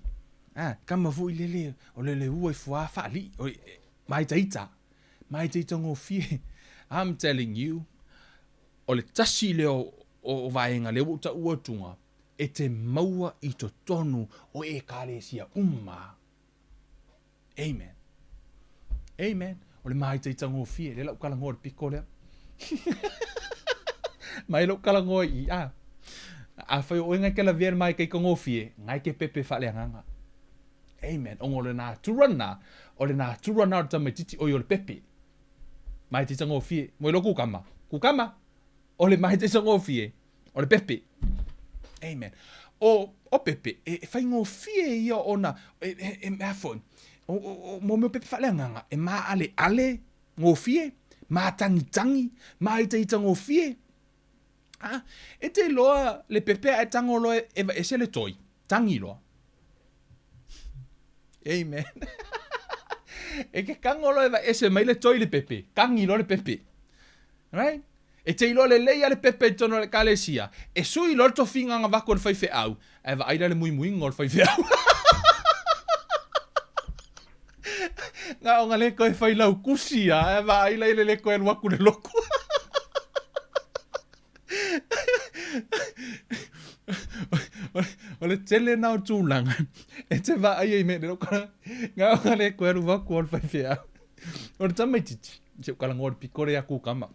Kama fu i lele, o lele ua i fua whaali, o mai teita ngō fie. I'm telling you, o le tasi leo o vaenga leo ta ua tunga, e te maua i to tonu o e kālesia umma. Amen. Amen. O le mai teita ngō fie, le lau kala ngō le piko lea. Mai lau kala ngō i a whai o ingai ke la vien mai kei ka ngō fie, ngai ke pepe whaaleagaga. Amen. O le nā turana, o le nā turana o tamai titi o le pepe. Mai teita ngō fie, mo ilo kukama. Kukama, o le mai teita ngō fie, o le pepe. Amen. O pepe, e whai ngō fie ia ona, e mea fon, mo meo pepe whaaleagaga, e mā ale ngō fie, mā tangi, mā teita ngō fie. E te loa le pepe e tango loa eva ese le toi. Tangi loa. Amen. E ke kango loa eva ese mai le toi le pepe. Kangi loa le pepe. Right? E te loa le leia le pepe tono le kalesia. E sui loa to finga nga wako le whaife au. Eva aira le mui ngol whaife au. Nga o nga leko e whailau kusia. Eva aira le leko e waku le loko. O le tele nao tūlanga, e te wā ai ei mene rokara, ngā o ngā le koe aru waku o le whaiwhea. O le tamai titi, se ukala ngō le pikore a kūkama.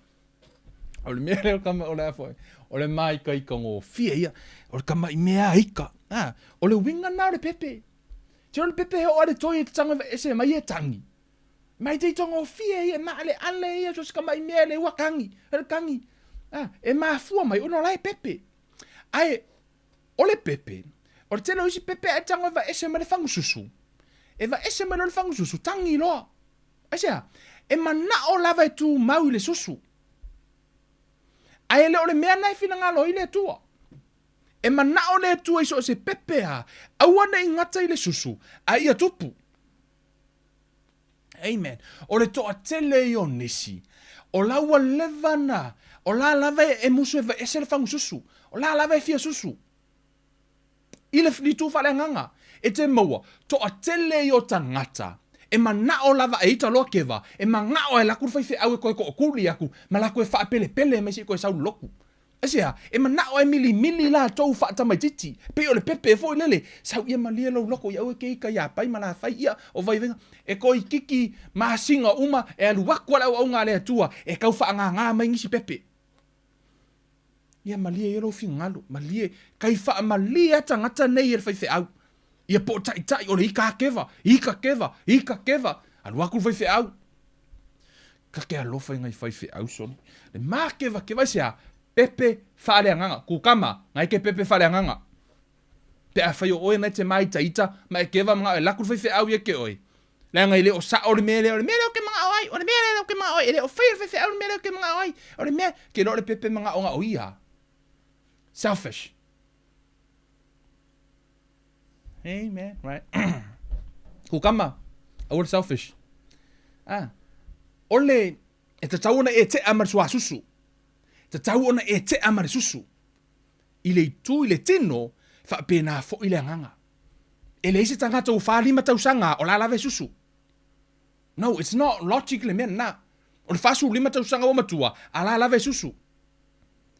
O le mea leo kama o le afoi, o le mai ka ika ngō fia ia, o le kama i mea ika. O le winga nao le pepe. Te o le pepe he o ale toi e te tanga ese mai e tangi. Mai te tongo fia ia, ma ale ia, so se kama i mea le wakangi, le kangi. E maa fua mai, ono lai pepe. Ai, o le pepe, o le telo isi pepe e tango eva ese me le fangu susu. Eva ese me le fangu susu, tangi loa. Aisea, e mana o lava e tu mau i le susu. Ai le o le mea nai fina ngalo i le tua. E mana o le tua iso se pepe ha, awana i ngata i le susu, a ia tupu. Amen. O le toa tele i o nisi, o laua levana, o la lava e musu eva ese le fangu susu, o la lava e fia susu. I le flitu whaaleagaga, e te maua, to a tele i o tangata, e mana o lava e ita loa kewa, e manga o e laku whaife au e koe ko o kuri aku, ma laku e wha pele pele me si koe sau loku. Asea, e mana o e mili la tau wha tamai titi, pe o le pepe e foi lele, sau ia malia lau loko i au e keika ia pai ma la whai ia o vaivenga, e koe kiki maa singa uma, e alu wakua lau au ngā lea tua, e kau wha ngā mai ngisi pepe. Ia malia i alo fingalu, malia, kai wha malia tangata nei e whaife au. Ia po tai o le ika keva, alu aku whaife au. Ka ke alofa i ngai whaife au soni. Le maa keva sea, pepe whaaleagaga, kukama, ngai ke pepe whaaleagaga. Pe a whai o oe nei te mai taita, ma e keva mga o e laku whaife au ia ke oe. Lea ngai le o sa o le mea leo ke mga oai, o le mea leo ke mga oai, e le o whai whaife au le mea leo ke mga oai, o le mea, ke lo le pepe mga o nga oia. Selfish. Amen, right? Kukama, au le selfish. Ole, e te tau ona e te amare sua susu. Te tau ona e te amare susu. I le tu, i le tino, wha pēnā fo i le anganga. E le isi tangata u whaalima tau sanga o la lave susu. No, it's not logically men na. O le whasu lima tau sanga o matua, a la lave susu.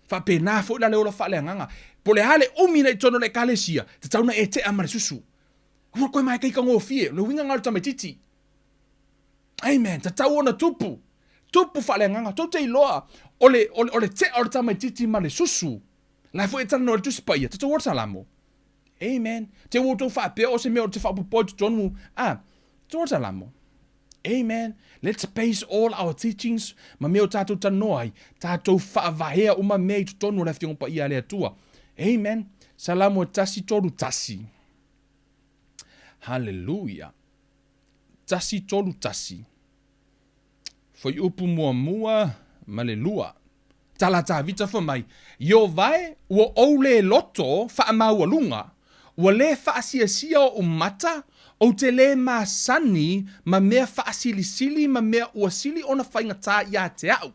Wha pēnā fo i la leo la wha le anganga. Po le hale umina i tono le kalesia, te tau na e te amare susu. Hua koe mai keika ngō fie, le winga ngāru tamai titi. Amen, te tau ona tupu. Tupu wha le nganga, tau te iloa. O le te o le tamai titi ma le susu. Lai fo e tana no le tusipaia, te tau orta lamo. Amen. Te woto wha pēo o se mea o te wha pupoi tu tonu. Te orta lamo. Amen. Let's base all our teachings. Ma meo tātou tanoai. Tātou wha vahea uma mea i tu tonu le whionpa ia lea tua. Amen. Salamo e tasi toru tasi. Hallelujah. Tasi toru tasi. Foi upu mua ma le lua. Tala tā vita wha mai. Io vai ua oule loto wha maua lunga. Ua le wha sia o mata o te le masani ma mea wha sili ma mea ua sili ona whainga tā ia te au.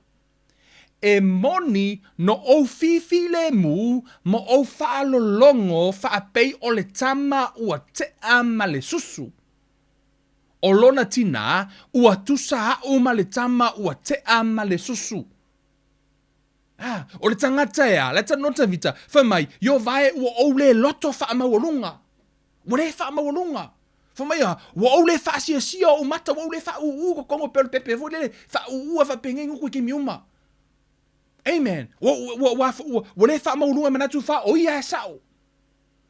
e moni no o fifi le mu mo o whaalolongo whaapei o le tama ua te ama le susu. O lona tina ua tusa hau ma le tama ua te ama le susu. O le tangata ea, le tanota vita, whamai, yo vai ua o le loto whaamawalunga. Wale whaamawalunga. Whamai ua o le whaasiasia o mata, ua o le whaau ko kongo pelo pepe, ua le whaau a whapengi nguku ki miuma. Amen. Ua le whaamawalunga manatu wha o ia e sao.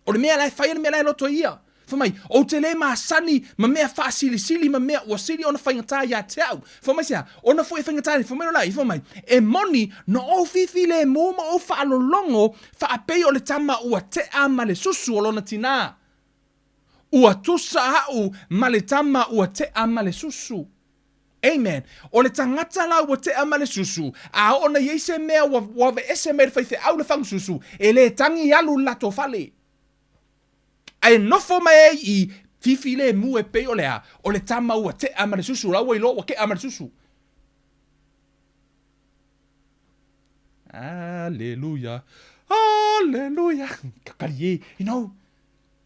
O le mea lai whaia, le mea lai loto ia. Whamai, o te le maa sani, ma mea wha sili, ma mea ua sili ona whaingata ia te au. Whamai sea, ona fo e whaingata ni, whamai lai, whamai, e moni, no o fifi le mo ma o whaalolongo, wha apei o le tama ua te ama le susu o lona tina. Ua tusa hau ma le tama ua te ama le susu. Amen. O le tangata la ua te ama le susu, a ona yeise mea wa ve ese mea whaife au le whang susu, e le tangi alu lato fale. Ai nofo mai I fifi le mu e pei o le tama ua te ama le susu, la ua ilo wa ke ama le susu. Hallelujah. Hallelujah. Kakarie, you know,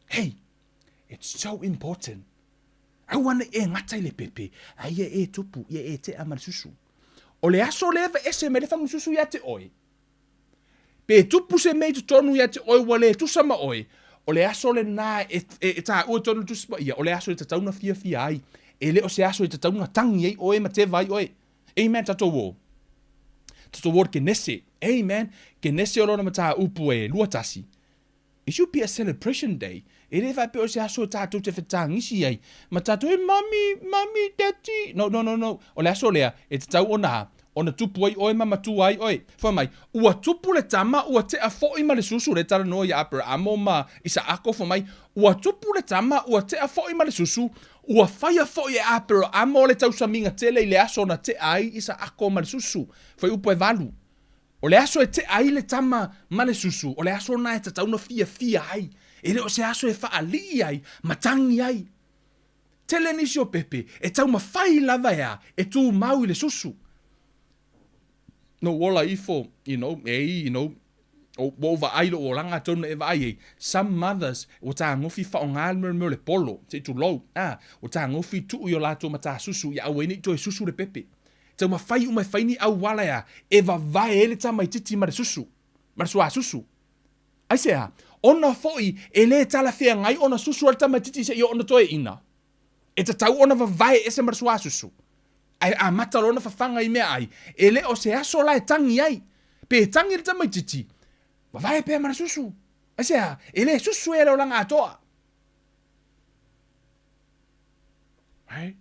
hey, it's so important. Au wana e ngatai le pepe, ai e tupu, e te ama le susu. O le aso leva ese me le whangu susu ia te oi. Pe tupu se mei tu tonu ia te oi wale tu sama oi. O le aso le nā e tā ua tonu tu spa ia, o le aso e ta tauna fia ai. E le o se aso e ta tauna tangi ei oe ma te vai oe. Amen, tato wo. Tato wo ke nese. Amen. Ke nese o lona ma tā upu e luatasi. It should be a celebration day. E le vai pe o se aso tātou te whetangisi ai. Ma tātou e mami, daddy. No. O le aso lea, e te tau ona tupu ai oe mamatu ai oe. Whamai, ua tupu le tama, ua te a fo ima le susu, le tara noa ia apera amo ma isa ako whamai. Ua tupu le tama, ua te a fo ima le susu, ua whaia fo ia apera amo le tau saminga tele I le aso na te ai isa ako ma le susu. Whai upo e valu. O le aso e te ai le tama ma le susu, o le aso na e ta tauna fia ai. E le o se aso e whaali ai, matangi ai. Tele nisi o pepe, e tau ma whai lava ea, e tu mau I le susu. No wola ifo, o wa ailo o langa tonu e vai. Some mothers, o ta ngofi whaongal me le polo, te tu low, o ta ngofi tu o lato mata susu, ya awe ni to e susu le pepe. Tau ma whai umai whaini au wala ea, e va vai ele ta mai titi ma le susu, ma le sua susu. Ai sea, ona foi, e le tala fea ngai, ona susu al ta mai titi se I ona toe ina. E ta tau ona va vai ese ma le sua susu. Ai a matalona fafanga I mea ai. E le o se aso la e tangi ai. Pe tangi le tamai titi. Ma vai pe mara susu. Ai sea, e le susu e leo langa atoa. Right?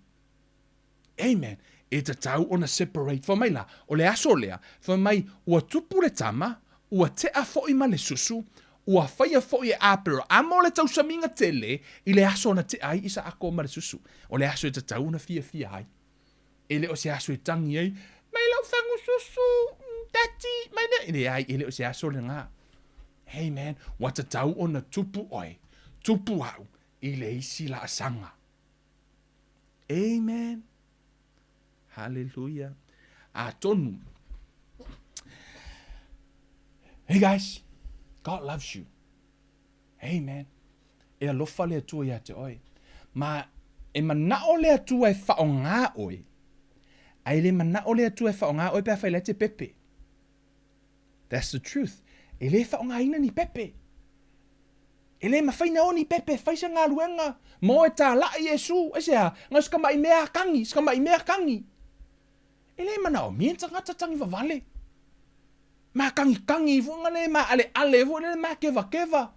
Amen. E ta tau ona separate. Whamai la, o le aso lea. Whamai, ua tupu le tama, ua te a foi ma le susu, ua whaia foi e apero. Amo le tau saminga tele, I le aso na te ai isa ako ma le susu. O le aso e ta tau na fia ai. Ele o se aso e tangi ai, mai lau whangu susu, tati, mai na, ele ai, ele o se aso le ngā. Hey man, wata tau o na tupu oi, tupu au, I le isi la asanga. Amen. Hallelujah. A tonu. Hey guys, God loves you. Amen. E alofa le atua ia te oi. Ma, e manao le atua e whaonga oi. Ai le manao le atua e whaonga oi pia whaile te pepe. That's the truth. E le whaonga ina ni pepe. E le mawhaina o ni pepe, whaisa ngā luenga. Mo e tā lai Yesu. E sea, ngā skama I mea kangi. E le manao, mienta ngata tangi wawale. Ma kangi, vunga le ma ale, vunga le ma keva.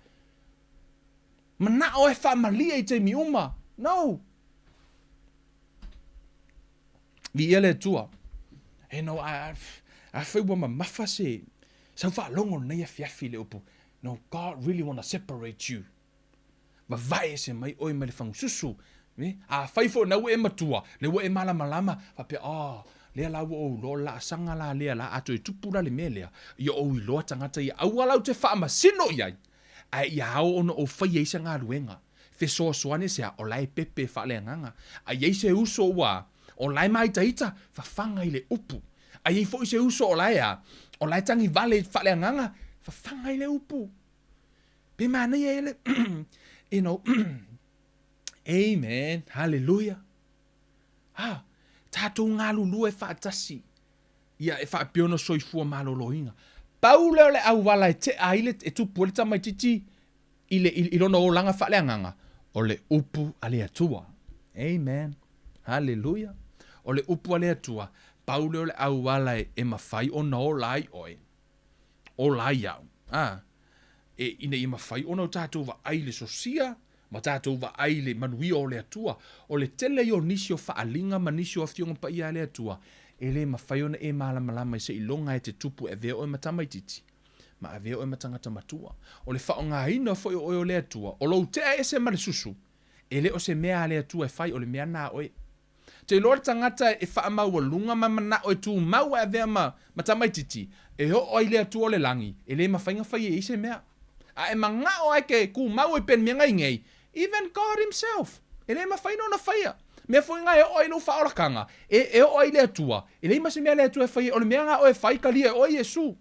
Manao e whaamalia I te miuma. No. Vi ele tua. E no, a whaiwa ma mafa se. Sau wha longo nei a fiafi le upu. No, God really want to separate you. Ma vai se mai oi mai le whangu susu. A whaifo na ue matua. Le ue malama. Whapea, lea lau o lo la sanga la lea la ato e tupura le mea lea. Ia o I loa tangata ia au alau te wha ama sino iai. A ia hao ono o whai eisa ngā ruenga. Fesoa soane sea o lai pepe wha lea nganga. A iei se uso ua. O lai mai taita, whawhanga I le upu. ai fo se uso o lai tangi vale faaleagaga fafaga i le upu pe mana ia ele you know amen hallelujah tatou galulua e faatasi ia e faapeona soifua malōlōiga pau lea o le auala e tea ai e tupu o le tamaitiiti i lona olaga faaleagaga o le upu a le atua amen hallelujah o le upu a le atua pau lea o le auala e mafai ona ola ai oe ola ai au ina i mawhai ona o tātou wa ai le sosia, ma tātou wa ai le manuia o le atua, o le tele i o nisi o whaalinga ma nisi o awhionga pa ia le atua, e le mawhai ona e malama se ilonga e te tupu e veo e matamaititi, ma e veo e matangata matua, o le whaonga ina fo o le atua, o lo tea e se mare susu, e le o se mea le atua e whai o le mea nā oe. Te lor tangata e whaamau lunga ma mana o e tu mau e vea ma matamaititi, e ho o le atua o le langi, e le mawhainga whai e se mea. A e mangao ai ke ku mau e pen menga ingei. Even God himself. E le mawhaina o na whaia. Mea fwoi ngai o inu whaorakanga. E o ai le atua. E le masi mea le atua e whaia. O le mea ngā o e whai kalia o Yesu.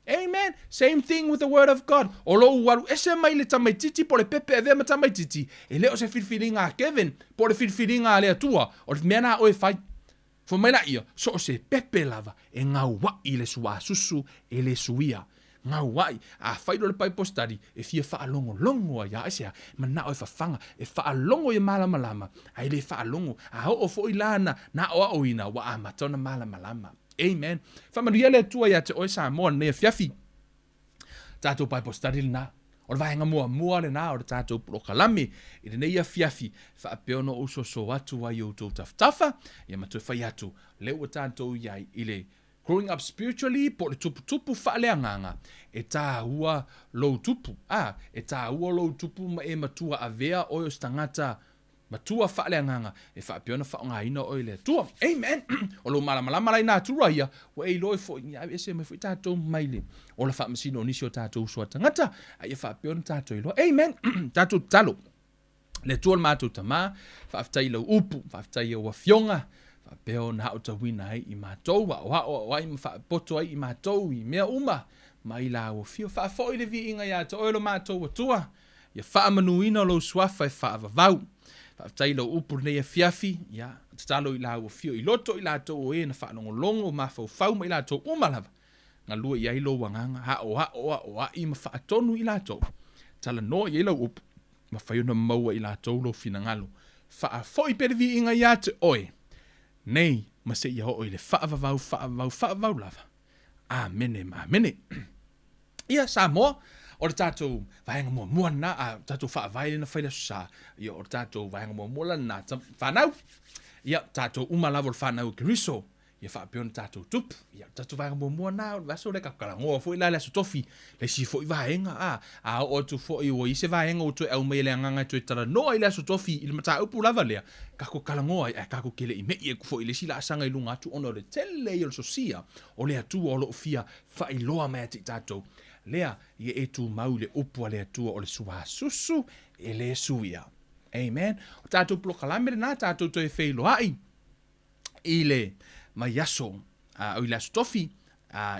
Amen. Same thing with the word of God. O lo waru ese mai le tamaititi po le pepe e vea ma tamaititi. E le o se whirwhiringa Kevin. Po le whirwhiringa le atua. O le mea ngā o e whai. Fo mai la ia. So o se pepe lava. E ngā wai le sua susu e le suia. Ngā wai, a whairo le pai postari, e fia whaalongo longo ia esea, mana o e whawhanga, e whaalongo i malama, a ele whaalongo, a ho o fo i lana, na o a oina, wa a matona malama. Amen. Whamaria le tua ia te oe sa moa nea fiafi. Tātou pai postari le nā. O le vahenga mua le nā, o le tātou pro kalame, i le neia fiafi, whaapeono uso so atu ai o tō taftafa, ia matoi whai atu, leo tātou iai i le growing up spiritually, po le tuputupu faaleagaga, e tāua lou tupu. E tāua lou tupu ma e matua avea o os tangata matua faaleagaga, e whaapeona whaongaina o le atua. Amen. O lou malamalama lai nā tura ia, o e loi fo i ese mai fo i tātou maile. O la whaamasino nisi o tātou sua tangata, a ia whaapeona tātou ilo. Amen. Tātou talo. Le tua le mātou tamā, whaaftai lau upu, whaaftai o wafionga, peo na o tawina ai i mātou, o ai poto ai i mātou, i mea uma, ma i la o fio, wha foi le vi inga ia te oilo mātou atua, ia wha manuina lo suafa e wha avavau, wha tailo upu nei a fiafi, ia, te talo i la o fio, i loto i la to o e na wha longo, ma fau ma i la to umalava, ngā lua i ailo wanganga, ha i ma wha atonu i la to, tala no i ailo upu, ma whaiona maua i la to lo fina ngalo, wha foi pere vi inga ia te oe, nei, ma se ia o i le whaavavau lava. Amene. Ia sa moa, o le tātou vaenga mua na, tātou whaavaile na whaile sa, ia o le tātou vaenga mua na, whanau, ia tātou umalavo le whanau ki riso, ia whaapeona tātou tupu, ia tātou vaenga mua na, o le vaso le kakarangoa, fo i la le aso tofi, le si fo i vaenga, o tu fo i o i se vaenga o tu e au mei le anganga tu e tara noa i le aso tofi, i le mata upu lava lea, kako kalangoa, kako kele i mei e kufo i le sila asanga i lunga atu, ono le tele i o le sosia, o le atua o lo fia, wha i loa mea ti tātou, lea, i e tu mau le upua le atua o le suha susu, e le suia. Amen. O tātou plokalamere na, tātou to e feilo ai, i le mai aso, o i le aso tofi,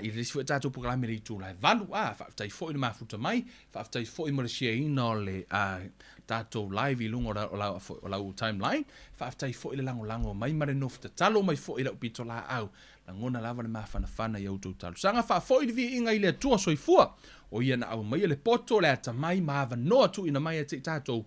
i le sifu e tātou plokalamere i tū lai valu, whaftai fo i le mafuta mai, whaftai fo i mara sia ina o le tātou live i lungo o lau timeline, whaftai fo i le lango mai mare nofta talo mai fo i lau pito la au, la ngona lava le mawhana i autou talo. Sanga wha fo i le vi inga i le tua soifua, o ia na au mai le poto le ata mai maava noa tu ina mai te tātou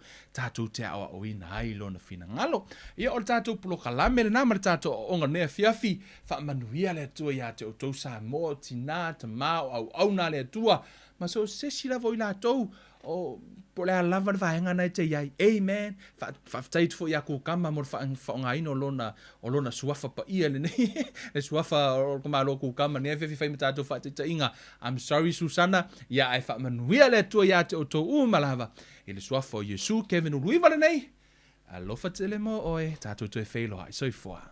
te awa o ina ai lo na fina ngalo. Ia o le tātou pulo kalame le nama le tātou onga nea fiafi, wha manuia le atua ia te o tau sa mo, tina, ta mao, au na le atua, ma so sesi lavo i la tau, o po le lava le vaenga nei te iai. Amen. Whaftai fo i ako kama mo whaonga ino o lona suafa pa ia le nei. Le suafa o kumalo ko kama nei fefi fai matato whaatita inga. I'm sorry Susana. Ia ai whaamanuia le tua ia te o tō umalava. E le suafa o Yesu Kevin uruiva le nei. Alofa te le mo oe. Tātou tu e whailo hai. Soifua.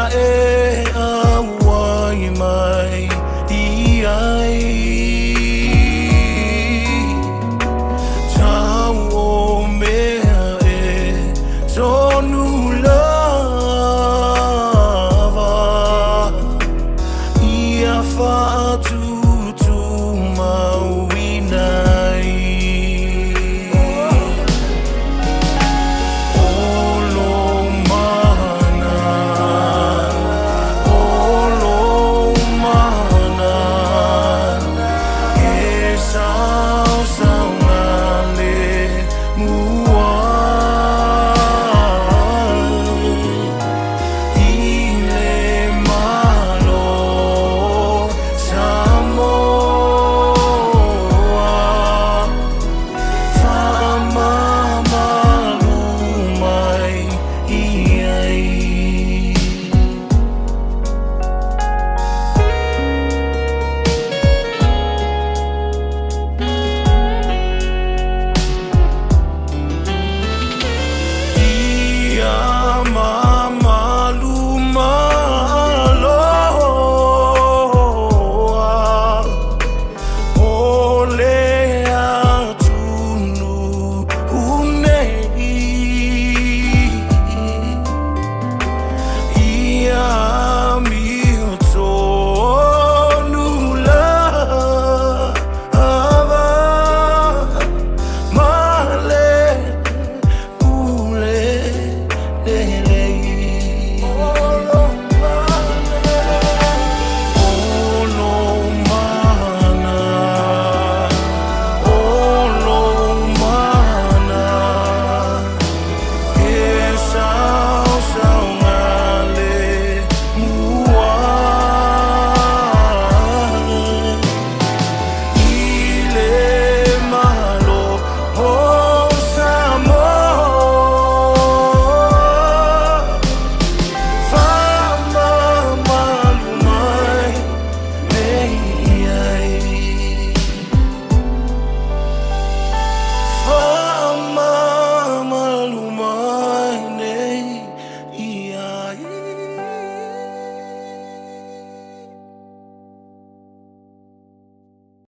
e